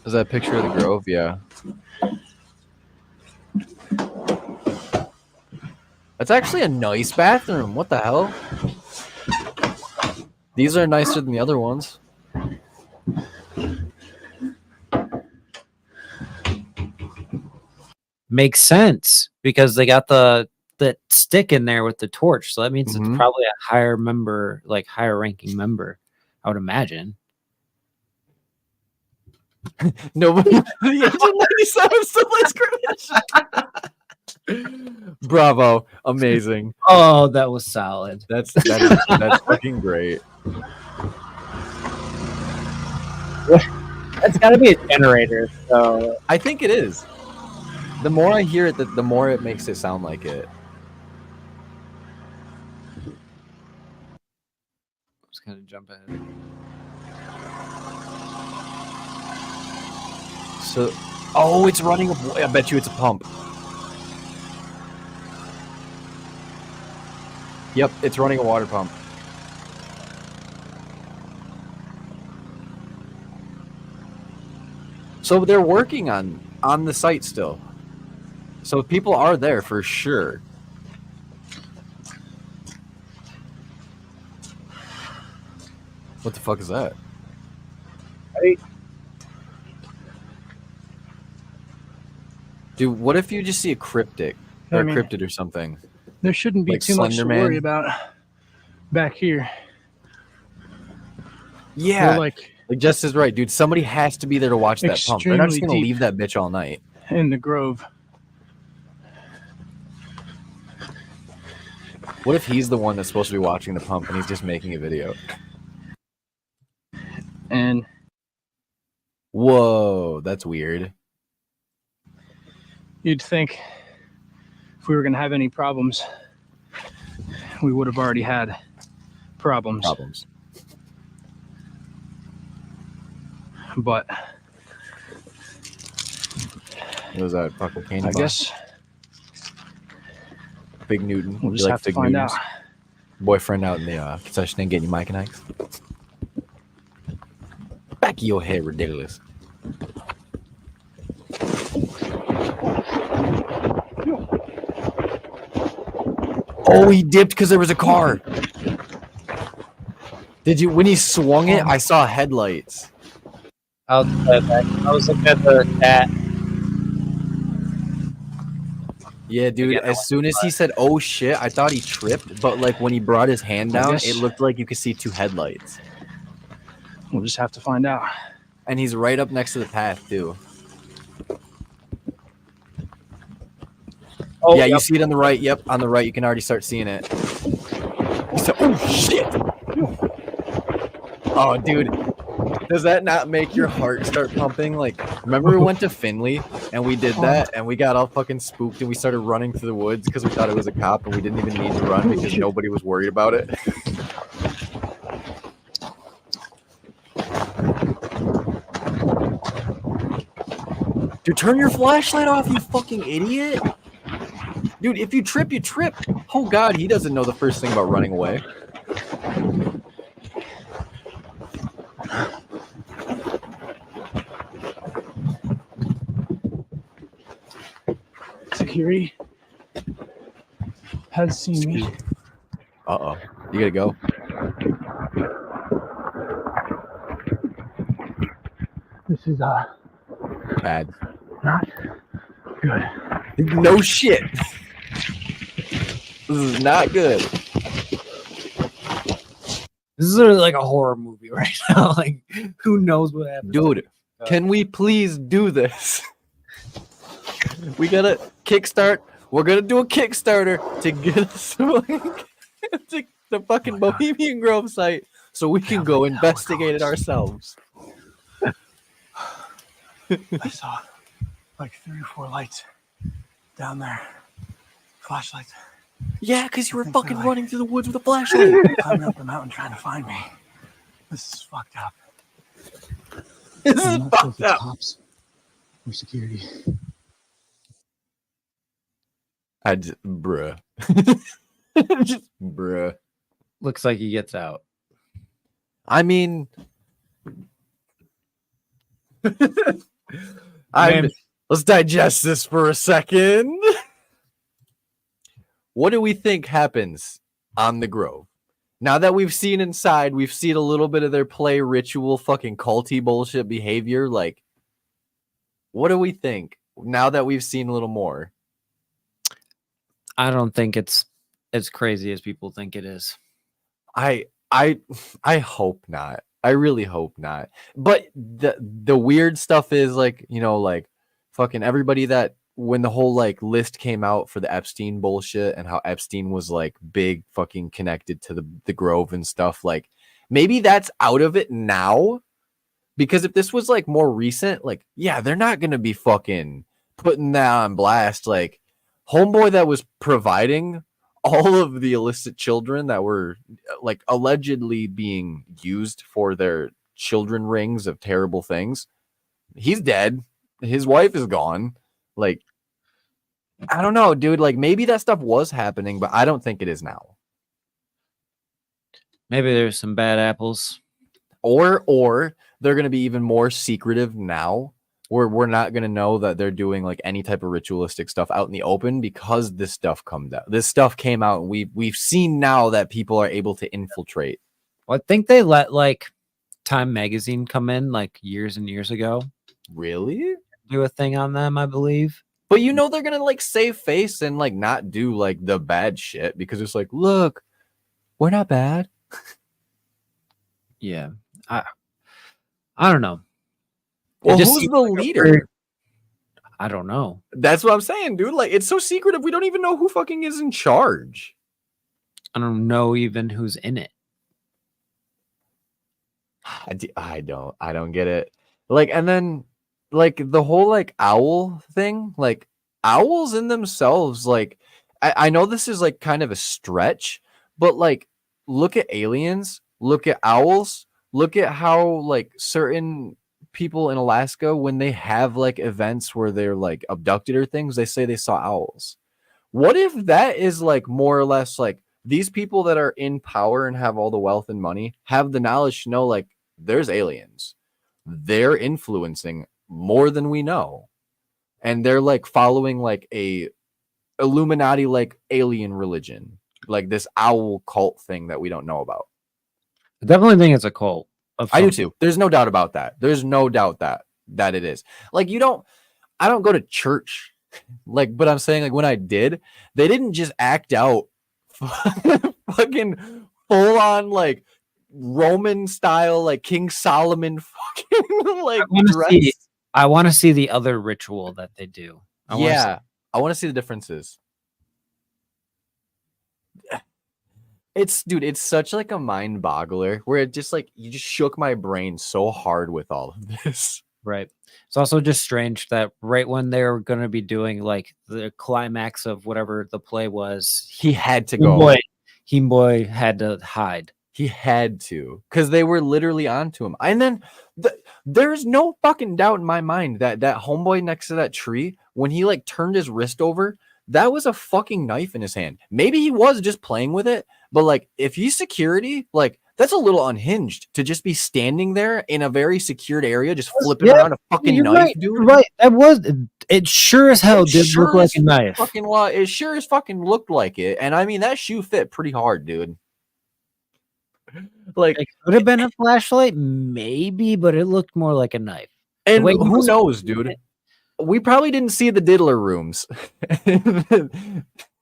Is that a picture of the Grove? Yeah. That's actually a nice bathroom. What the hell? These are nicer than the other ones. Makes sense because they got the stick in there with the torch, so that means Mhm. it's probably a higher member, like higher ranking member, I would imagine. Nobody. The Engine 97 still is Bravo. Amazing. Oh, that was solid. That's fucking great. That's got to be a generator. So I think it is. The more I hear it, the more it makes it sound like it. just kind of jump ahead. So, oh, it's running. I bet you it's a pump. Yep, it's running a water pump. So they're working on the site still. So people are there for sure. What the fuck is that? Hey. Dude, what if you just see a cryptid or I a mean, cryptid or something? There shouldn't be Like too much to Slender worry Man? about back here. Yeah, We're like like Jess is right, dude. Somebody has to be there to watch that pump. They're not just Extremely gonna deep. leave that bitch all night. in the Grove. What if he's the one that's supposed to be watching the pump and he's just making a video? And Whoa, that's weird. you'd think if we were going to have any problems, we would have already had problems. But What was that fucking candy I bar? guess Big Newton. we'll You just like have to Big find Newtons? out. Boyfriend out in the concession stand getting you Mike and Ike's. Back of your head, ridiculous. Oh, he dipped because there was a car. Did you? When he swung it, I saw headlights. I was looking at the cat. Yeah, dude. Again, I As soon as he said, "Oh shit," I thought he tripped. But like when he brought his hand down, guess- it looked like you could see two headlights. We'll just have to find out. And he's right up next to the path too. Oh, Yeah, you yep. see it on the right. Yep, on the right. You can already start seeing it. He said, "Oh shit!" Oh, dude, does that not make your heart start pumping? Like, remember we went to Finley and we did that, and we got all fucking spooked and we started running through the woods because we thought it was a cop, and we didn't even need to run because nobody was worried about it. Dude, turn your flashlight off, you fucking idiot! Dude, if you trip, you trip. Oh god, he doesn't know the first thing about running away. Security has seen me. Uh-oh. You gotta go. This is Bad. not good. No shit. This is not good. This is literally like a horror movie right now. Like, who knows what happens? Dude, can we please do this? We gotta kickstart. We're gonna do a Kickstarter to get us to the fucking Bohemian Grove site so we can go investigate it ourselves. I saw like 3 or 4 lights down there. Flashlights. Yeah, because you were think fucking they're like- running through the woods with a flashlight. Climbing up the mountain trying to find me. This is fucked up. This is I'm not sure if fucked it's up. cops or security. I just, bruh. Just, bruh. Looks like he gets out. I mean, Man. let's digest this for a second. What do we think happens on the Grove? Now that we've seen inside, we've seen a little bit of their play ritual, fucking culty bullshit behavior. Like, what do we think now that we've seen a little more? I don't think it's as crazy as people think it is. I hope not. I really hope not. But the weird stuff is like, you know, like fucking everybody that when the whole like list came out for the Epstein bullshit and how Epstein was like big fucking connected to the Grove and stuff, like maybe that's out of it now. Because if this was like more recent, like, yeah, they're not gonna be fucking putting that on blast. Like homeboy that was providing all of the illicit children that were like allegedly being used for their children rings of terrible things, he's dead. His wife is gone. Like, I don't know, dude. Like maybe that stuff was happening, but I don't think it is now. Maybe there's some bad apples. Or they're gonna be even more secretive now, where we're not gonna know that they're doing like any type of ritualistic stuff out in the open because this stuff comes out. This stuff came out, and we've seen now that people are able to infiltrate. Well, I think they let like Time Magazine come in like years and years ago, Really? do a thing on them, I believe. But you know they're gonna like save face and like not do like the bad shit because it's like, look, we're not bad. Yeah, I don't know. It Well, just who's seems the like a leader? weird- I don't know. That's what I'm saying, dude. Like it's so secretive. We don't even know who fucking is in charge. I don't know even who's in it. I don't get it. Like, and then like the whole like owl thing, like owls in themselves, like I know this is like kind of a stretch, but like look at aliens, look at owls, look at how like certain people in Alaska, when they have like events where they're like abducted or things, they say they saw owls. What if that is like more or less like these people that are in power and have all the wealth and money have the knowledge to know like there's aliens. They're influencing more than we know. And they're like following like a Illuminati like alien religion, like this owl cult thing that we don't know about. I definitely think it's a cult. I do too. There's no doubt about that. There's no doubt that it is. Like I don't go to church. Like, but I'm saying like when I did, they didn't just act out fucking full on like Roman style, like King Solomon fucking like dress. I want to see the other ritual that they do. I want to see the differences. It's such like a mind boggler where it just like you just shook my brain so hard with all of this. Right. It's also just strange that right when they were going to be doing like the climax of whatever the play was, He had to go. Boy had to hide. He had to, because they were literally onto him. And then there's no fucking doubt in my mind that homeboy next to that tree, when he like turned his wrist over, that was a fucking knife in his hand. Maybe he was just playing with it, but like if he's security, like that's a little unhinged to just be standing there in a very secured area, just flipping around a fucking You're knife, right, dude. you're right. It sure as hell did look like a knife. It sure as fucking looked like it. And I mean, that shoe fit pretty hard, dude. Like, It could have been a flashlight, maybe, but it looked more like a knife. and way he who was knows, dude? We probably didn't see the diddler rooms.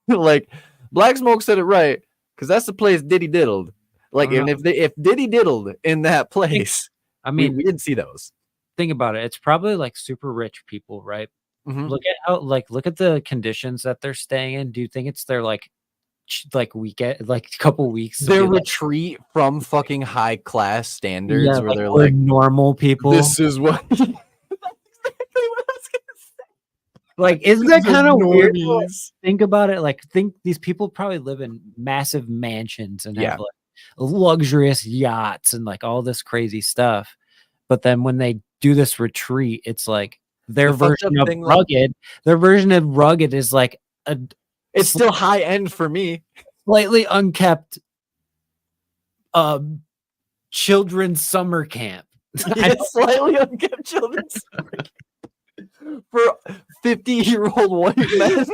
Like, Black Smoke said it right, because that's the place Diddy diddled. Like, don't and if Diddy diddled in that place, I we mean, didn't see those. think about it. It's probably like super rich people, right? Mhm. Look at the conditions that they're staying in. Do you think it's their like weekend, like a couple weeks to Their be like, retreat from fucking high class standards, yeah, where like they're we're like, normal people? this is what. That's exactly what I was gonna say. Like, isn't that Just kind of weird? To, like, normies. think about it. Like, think these people probably live in massive mansions and Yeah. have like luxurious yachts and like all this crazy stuff. But then when they do this retreat, it's like their The fucked version up of thing, like- rugged. Their version of rugged is like a It's still high end for me. slightly unkept children's summer camp. It's slightly unkept children's for 50-year-old white men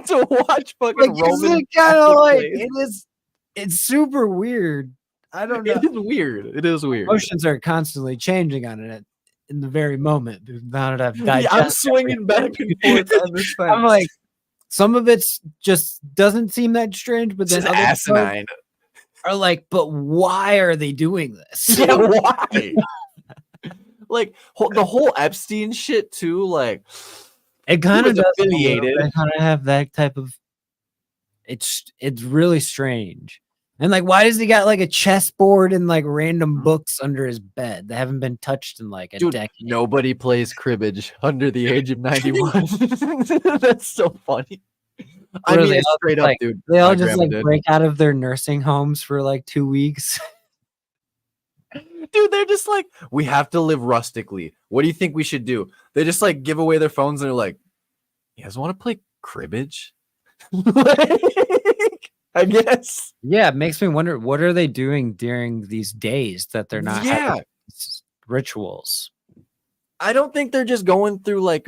to watch fucking Like, Roman. isn't it kind Catholic of like plays. it is? It's super weird. I don't know. It is weird. It is weird. Emotions are constantly changing on it in the very moment. Now that I've Yeah, digested, I'm swinging back and forth on this fence. I'm like, some of it's just doesn't seem that strange, but then just other parts asinine. are like, but why are they doing this? Yeah, why? Like the whole Epstein shit too. Like, It kind of was does affiliated. kind of have that type of. It's really strange. And like, why does he got like a chessboard and like random books under his bed that haven't been touched in like a dude, decade? nobody plays cribbage under the age of 91. That's so funny. I What are mean, they it's all straight just, up, like, dude. They all My just grandma like did. break out of their nursing homes for like 2 weeks. Dude, they're just like, we have to live rustically. What do you think we should do? They just like give away their phones and they're like, you guys want to play cribbage? Like, I guess. Yeah, it makes me wonder, what are they doing during these days that they're not Yeah. having these rituals? I don't think they're just going through like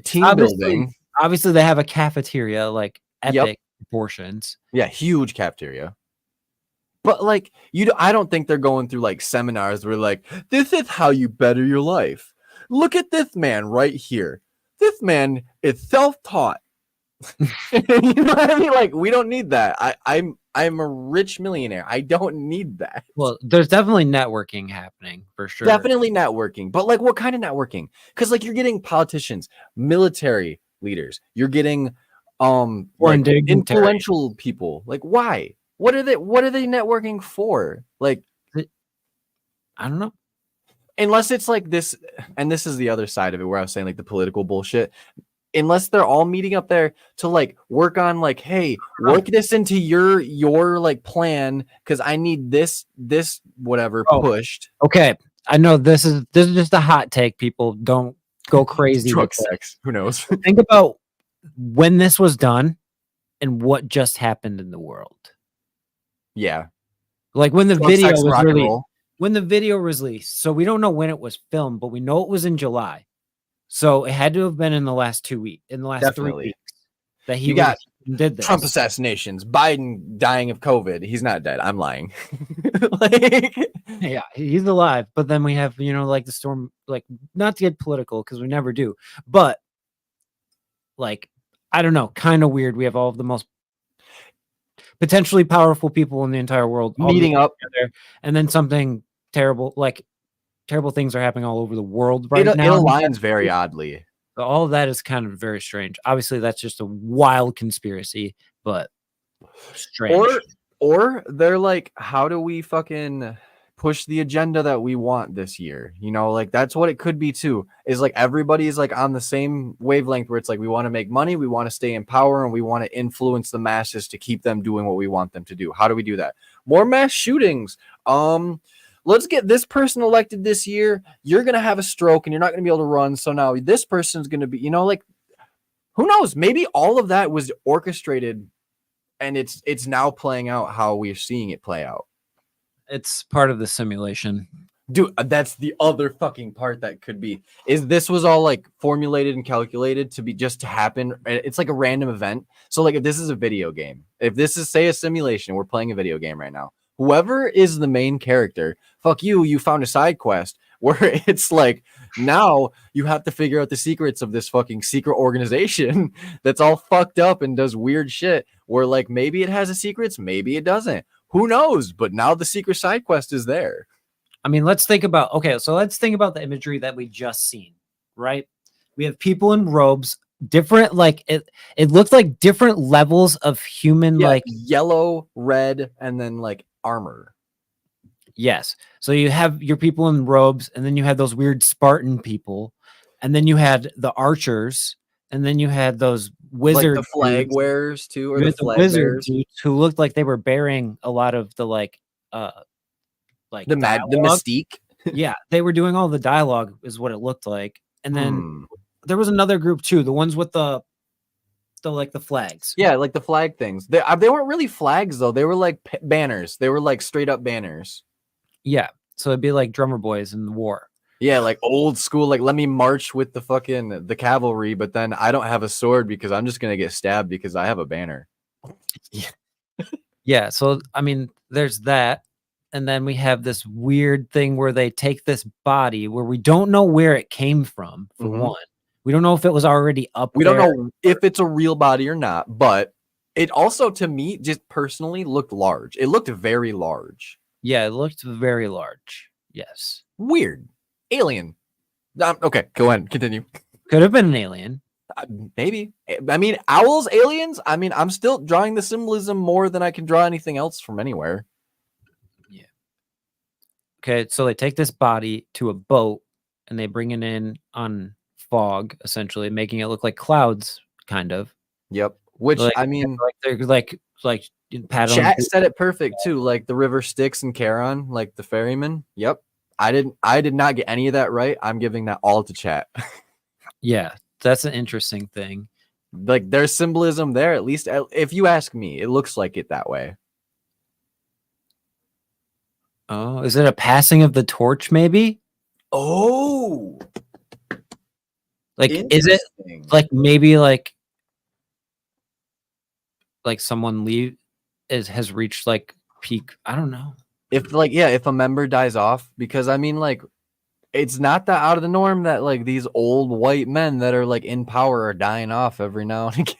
team Obviously- building. Obviously, they have a cafeteria, like Yep. epic proportions. Yeah, huge cafeteria. But like I don't think they're going through like seminars where like, this is how you better your life. Look at this man right here. This man is self-taught. You know what I mean? Like, we don't need that. I'm a rich millionaire. I don't need that. Well, there's definitely networking happening for sure. Definitely networking. But like, what kind of networking? Because like, you're getting politicians, military leaders. You're getting Foreign like, dignitaries. influential people. Like, why? What are they networking for? Like, I don't know. unless it's like this, and this is the other side of it where I was saying like the political bullshit. Unless they're all meeting up there to like work on like, hey, work this into your like plan because I need this whatever pushed. Okay, I know this is just a hot take. People don't go crazy. Drug with it. sex. Who knows? Think about when this was done and what just happened in the world. Yeah. Like when the Drug, video sex, was rock and released. roll. When the video was released, so we don't know when it was filmed, but we know it was in July. So it had to have been in the last 2 weeks, in the last Definitely. 3 weeks that he You got did this. Trump assassinations, Biden dying of COVID. He's not dead. I'm lying. Like, Yeah, he's alive. But then we have, like the storm, like not to get political because we never do, but like, I don't know, kind of weird. We have all of the most potentially powerful people in the entire world all meeting up. together, and then something terrible, like terrible things are happening all over the world right It now. aligns very oddly. So all of that is kind of very strange. Obviously, that's just a wild conspiracy, but strange. Or they're like, how do we fucking push the agenda that we want this year? Like that's what it could be too. Is like everybody's like on the same wavelength where it's like we want to make money, we want to stay in power, and we want to influence the masses to keep them doing what we want them to do. How do we do that? More mass shootings. Let's get this person elected this year. You're gonna have a stroke and you're not gonna be able to run. So now this person's gonna be, like, who knows? Maybe all of that was orchestrated, and it's now playing out how we're seeing it play out. It's part of the simulation. Dude, that's the other fucking part that could be, is this was all like formulated and calculated to be just to happen. It's like a random event. So like if this is a video game, if this is say a simulation, we're playing a video game right now. Whoever is the main character, fuck you, you found a side quest where it's like, now you have to figure out the secrets of this fucking secret organization that's all fucked up and does weird shit where like maybe it has a secrets, maybe it doesn't. Who knows? But now the secret side quest is there. I mean, let's think about the imagery that we just seen, right? We have people in robes, different like it looked like different levels of human like yellow, red, and then like armor. yes. So you have your people in robes, and then you had those weird Spartan people, and then you had the archers, and then you had those wizard Like the flag dudes. wearers too, or You the had flag wizard bearers. dudes who looked like they were bearing a lot of the like The dialogue. mystique. Yeah, they were doing all the dialogue is what it looked like. And then Hmm. there was another group too, the ones with the like the flags. Yeah, like the flag things. They weren't really flags though. They were like banners. They were like straight up banners. Yeah. So it'd be like drummer boys in the war. Yeah, like old school. Like let me march with the cavalry, but then I don't have a sword because I'm just gonna get stabbed because I have a banner. Yeah. So I mean, there's that. And then we have this weird thing where they take this body where we don't know where it came from, for Mhm. one. We don't know if it was already up We there. don't know if it's a real body or not, but it also, to me, just personally looked large. It looked very large. Yeah, it looked very large. Yes. Weird. Alien. Okay, go ahead. Continue. Could have been an alien. Maybe. I mean, owls, aliens. I mean, I'm still drawing the symbolism more than I can draw anything else from anywhere. Yeah. Okay, so they take this body to a boat and they bring it in on fog, essentially, making it look like clouds, kind of. Yep. Which, Like, I mean, like they're like paddling. chat said it perfect too. Like the river Styx and Charon, like the ferryman. Yep. I did not get any of that right. I'm giving that all to chat. Yeah, that's an interesting thing. Like there's symbolism there, at least if you ask me. It looks like it that way. Oh, is it a passing of the torch, maybe? Oh, Like, is it interesting. like maybe like someone has reached like peak? I don't know. If if a member dies off, because I mean, like, it's not that out of the norm that like these old white men that are like in power are dying off every now and again.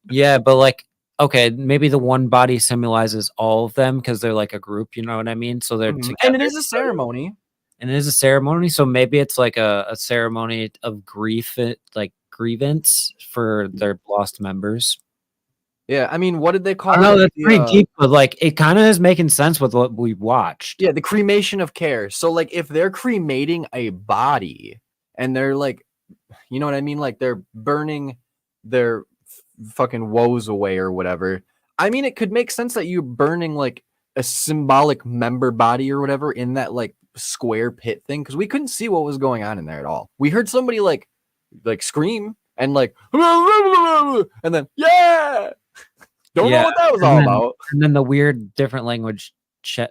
Yeah, but like, okay, maybe the one body symbolizes all of them because they're like a group, you know what I mean? So they're together. And it is a ceremony. And it is a ceremony, so maybe it's like a ceremony of grief, like grievance for their lost members. Yeah, I mean, what did they call I know it? that's pretty deep, but like it kind of is making sense with what we watched. Yeah, the cremation of care. So like if they're cremating a body and they're like, you know what I mean? Like they're burning their fucking woes away or whatever. I mean, it could make sense that you're burning like a symbolic member body or whatever in that like square pit thing, because we couldn't see what was going on in there at all. We heard somebody like scream and like and then don't know what that was all about. And then the weird different language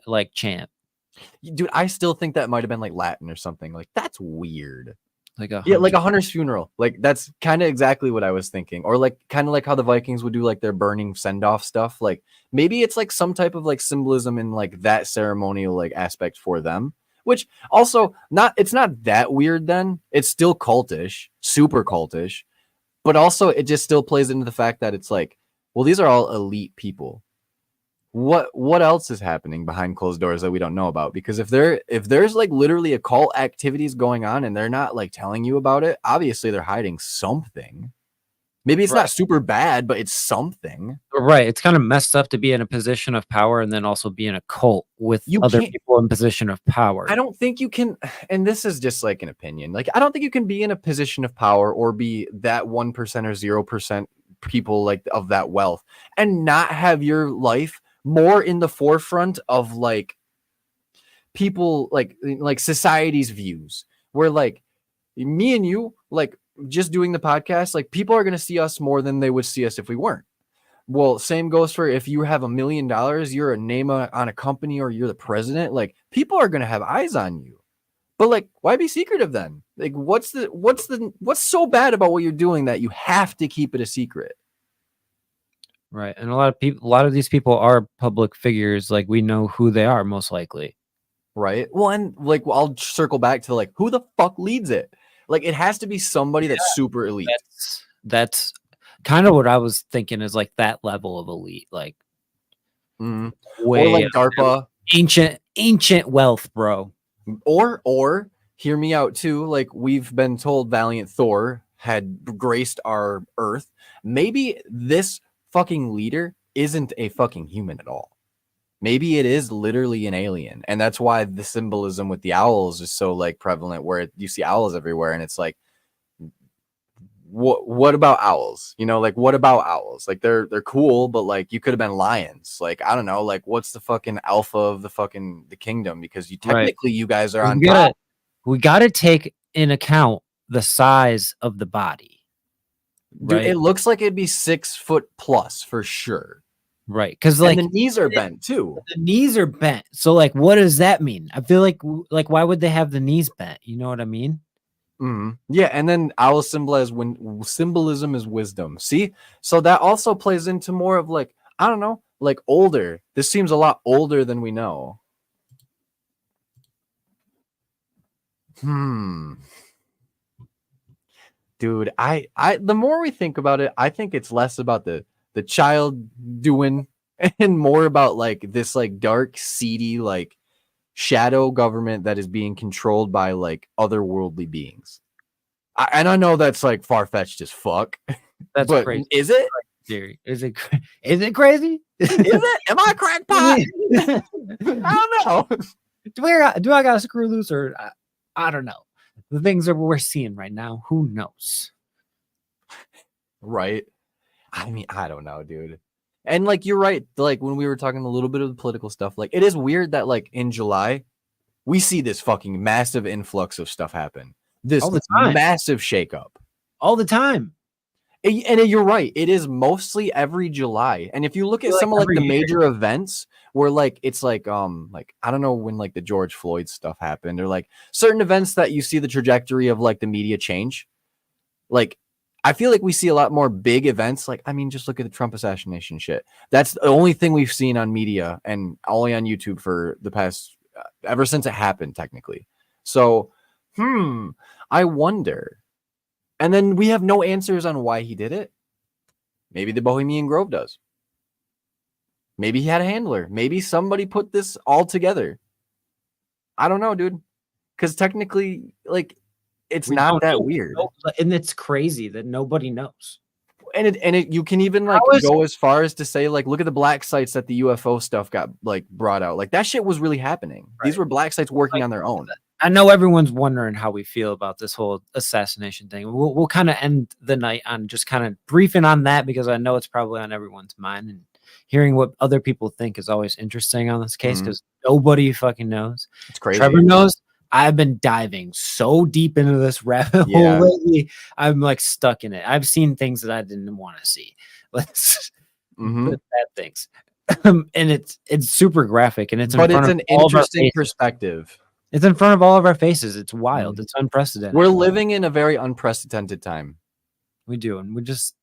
like chant. Dude, I still think that might have been like Latin or something. Like that's weird. Like like a hunter's funeral. Like that's kind of exactly what I was thinking. Or like kind of like how the Vikings would do like their burning send-off stuff. Like maybe it's like some type of like symbolism in like that ceremonial like aspect for them. Which also it's not that weird then. It's still cultish, super cultish. But also it just still plays into the fact that it's like, well, these are all elite people. What else is happening behind closed doors that we don't know about? Because if there's like literally occult activities going on and they're not like telling you about it, obviously they're hiding something. Maybe it's not super bad, but it's something. Right. It's kind of messed up to be in a position of power and then also be in a cult with other people in position of power. I don't think you can, and this is just like an opinion. Like, I don't think you can be in a position of power or be that 1% or 0% people like of that wealth and not have your life more in the forefront of like people like society's views, where like me and you, like just doing the podcast, like people are going to see us more than they would see us if we weren't. Well, same goes for if you have $1 million, you're a name on a company, or you're the president, like people are going to have eyes on you. But like, why be secretive then? Like, what's so bad about what you're doing that you have to keep it a secret? Right. And a lot of these people are public figures. Like we know who they are most likely. Right. Well, and like, I'll circle back to like, who the fuck leads it? Like, it has to be somebody that's super elite. That's kind of what I was thinking, is like that level of elite. Like Mhm. Way Or like up. DARPA, ancient wealth, bro. or hear me out too. Like we've been told Valiant Thor had graced our Earth. Maybe this fucking leader isn't a fucking human at all. Maybe it is literally an alien, and that's why the symbolism with the owls is so like prevalent. Where you see owls everywhere, and it's like, what about owls? You know, like what about owls? Like they're cool, but like you could have been lions. Like I don't know, like what's the fucking alpha of the kingdom? Because you technically you guys are on top. We gotta take in account the size of the body. Dude, Right? it looks like it'd be 6 foot plus for sure. Right. Because And like the knees are bent too. the knees are bent. So like what does that mean? I feel like why would they have the knees bent? You know what I mean? Yeah, and then owl symbolism is wisdom. See, so that also plays into more of like, I don't know, like older. This seems a lot older than we know. Dude, I the more we think about it, I think it's less about the child doing and more about like this like dark, seedy, like shadow government that is being controlled by like otherworldly beings. And I know that's like far-fetched as fuck. That's but crazy. is it? Theory. Is it crazy? Is it? Am I crackpot? I don't know. Do I got to screw loose or I don't know. The things that we're seeing right now, who knows? Right. I mean, I don't know, dude. And like you're right. Like when we were talking a little bit of the political stuff, like it is weird that like in July we see this fucking massive influx of stuff happen. This All the time. massive shakeup. All the time. And you're right. It is mostly every July. And if you look at some of like the major events where like it's like I don't know when like the George Floyd stuff happened or like certain events that you see the trajectory of like the media change. Like I feel like we see a lot more big events. Like, I mean, just look at the Trump assassination shit. That's the only thing we've seen on media and only on YouTube for the past ever since it happened, technically. So, I wonder. And then we have no answers on why he did it. Maybe the Bohemian Grove does. Maybe he had a handler. Maybe somebody put this all together. I don't know, dude. Because technically, like, it's not that weird. And it's crazy that nobody knows. And you can even like go as far as to say, like, look at the black sites that the UFO stuff got like brought out. Like that shit was really happening. Right. These were black sites working on their own. I know everyone's wondering how we feel about this whole assassination thing. We'll kind of end the night on just kind of briefing on that because I know it's probably on everyone's mind, and hearing what other people think is always interesting on this case because nobody fucking knows. It's crazy. Trevor knows. I've been diving so deep into this rabbit hole lately. I'm like stuck in it. I've seen things that I didn't want to see. Let's bad things. And it's super graphic and it's an interesting perspective. It's in front of all of our faces. It's wild. It's unprecedented. We're living in a very unprecedented time. We do. And we just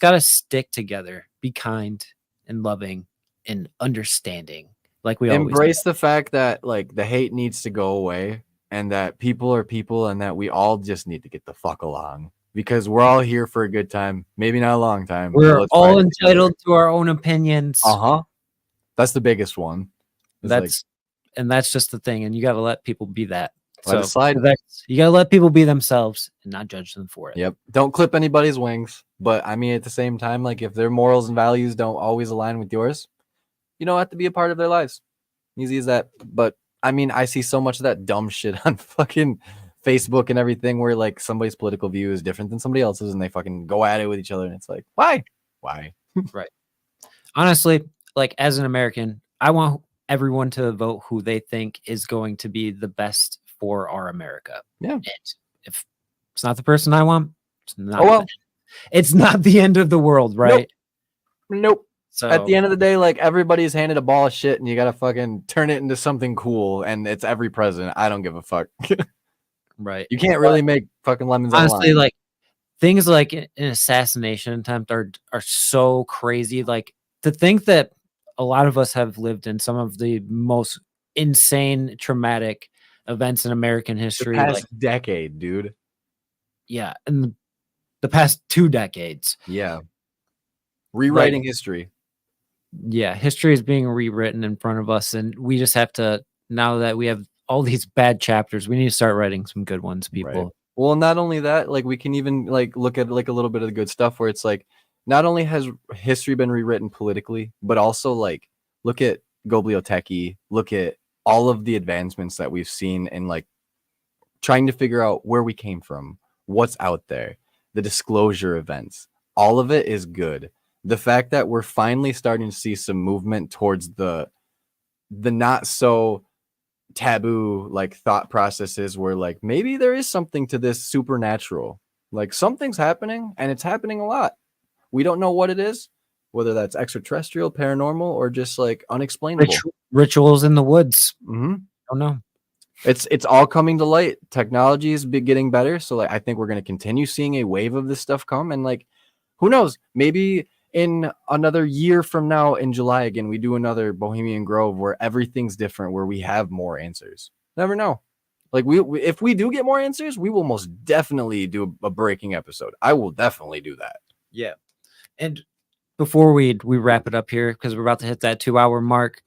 got to stick together, be kind and loving and understanding. Like we embrace the fact that like the hate needs to go away and that people are people and that we all just need to get the fuck along because we're all here for a good time. Maybe not a long time. We're all entitled to our own opinions. That's the biggest one. And that's just the thing. And you got to let people be that. You got to let people be themselves and not judge them for it. Yep. Don't clip anybody's wings. But I mean, at the same time, like if their morals and values don't always align with yours, you don't have to be a part of their lives. Easy as that. But I mean, I see so much of that dumb shit on fucking Facebook and everything where like somebody's political view is different than somebody else's and they fucking go at it with each other. And it's like, why? Right. Honestly, like as an American, I want everyone to vote who they think is going to be the best for our America. Yeah. And if it's not the person I want, it's not. It's not the end of the world, right? Nope. So at the end of the day, like everybody's handed a ball of shit and you got to fucking turn it into something cool. And it's every president. I don't give a fuck. Right. You can't really make fucking lemons. Honestly, like things like an assassination attempt are so crazy. Like to think that a lot of us have lived in some of the most insane, traumatic events in American history. The past decade, dude. Yeah. In the past 2 decades. Yeah. Rewriting history. Yeah, history is being rewritten in front of us, and we just have to, now that we have all these bad chapters, we need to start writing some good ones, people. Right. Well, not only that, like we can even like look at like a little bit of the good stuff where it's like not only has history been rewritten politically, but also like look at Goblioteki, look at all of the advancements that we've seen in like trying to figure out where we came from, what's out there, the disclosure events. All of it is good. The fact that we're finally starting to see some movement towards the not so taboo like thought processes where like maybe there is something to this supernatural, like something's happening and it's happening a lot. We don't know what it is, whether that's extraterrestrial, paranormal, or just like unexplainable. Rituals in the woods. Mm-hmm. Don't know. It's all coming to light. Technology is getting better, so like I think we're going to continue seeing a wave of this stuff come, and like who knows, maybe in another year from now in July again we do another Bohemian Grove where everything's different, where we have more answers. Never know. Like we if we do get more answers, we will most definitely do a breaking episode. I will definitely do that. Yeah. And before we wrap it up here, because we're about to hit that 2-hour mark,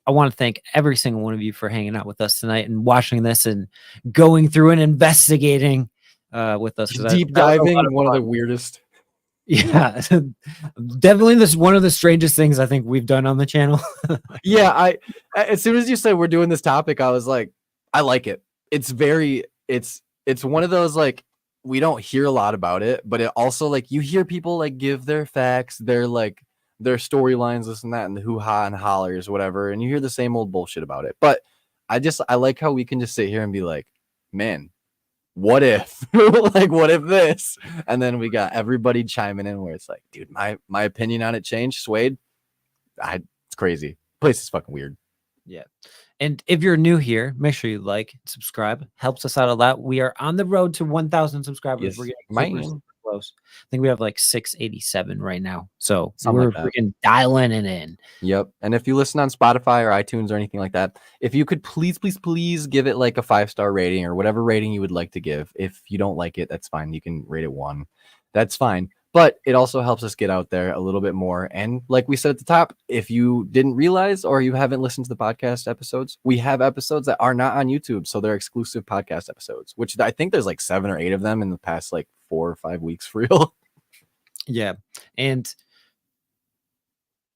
I want to thank every single one of you for hanging out with us tonight and watching this and going through and investigating with us. Deep diving, one of the weirdest. Yeah, definitely this one of the strangest things I think we've done on the channel. Yeah, I as soon as you said we're doing this topic, I was like, I like it. It's very it's one of those like we don't hear a lot about it, but it also like you hear people like give their facts, their like their storylines, this and that, and the hoo-ha and hollers, whatever, and you hear the same old bullshit about it. But I like how we can just sit here and be like, man, what if like what if this? And then we got everybody chiming in where it's like, dude, my opinion on it changed, swayed. It's crazy. Place is fucking weird. Yeah. And if you're new here, make sure you like, subscribe. Helps us out a lot. We are on the road to 1,000 subscribers. Yes, We're getting super close. I think we have like 687 right now. So we're freaking dialing it in. Yep. And if you listen on Spotify or iTunes or anything like that, if you could please give it like a 5-star rating or whatever rating you would like to give. If you don't like it, that's fine. You can rate it 1. That's fine. But it also helps us get out there a little bit more. And like we said at the top, if you didn't realize or you haven't listened to the podcast episodes, we have episodes that are not on YouTube. So they're exclusive podcast episodes, which I think there's like 7 or 8 of them in the past like 4 or 5 weeks for real. Yeah. And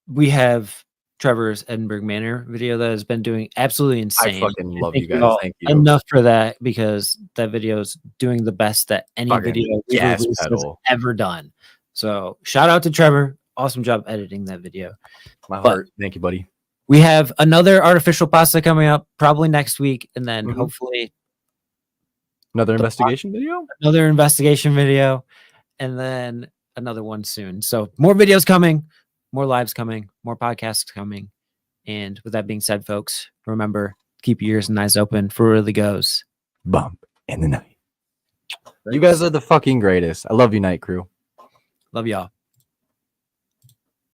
we have Trevor's Edinburgh Manor video that has been doing absolutely insane. I fucking love you guys. Thank you. Enough for that, because that video is doing the best that any video has ever done. So shout out to Trevor. Awesome job editing that video. My heart. Thank you, buddy. We have another artificial pasta coming up probably next week, and then hopefully another investigation video, and then another one soon. So more videos coming, more lives coming, more podcasts coming. And with that being said, folks, remember, keep your ears and eyes open for where it really goes. Bump in the night. You guys are the fucking greatest. I love you, Night Crew. Love y'all.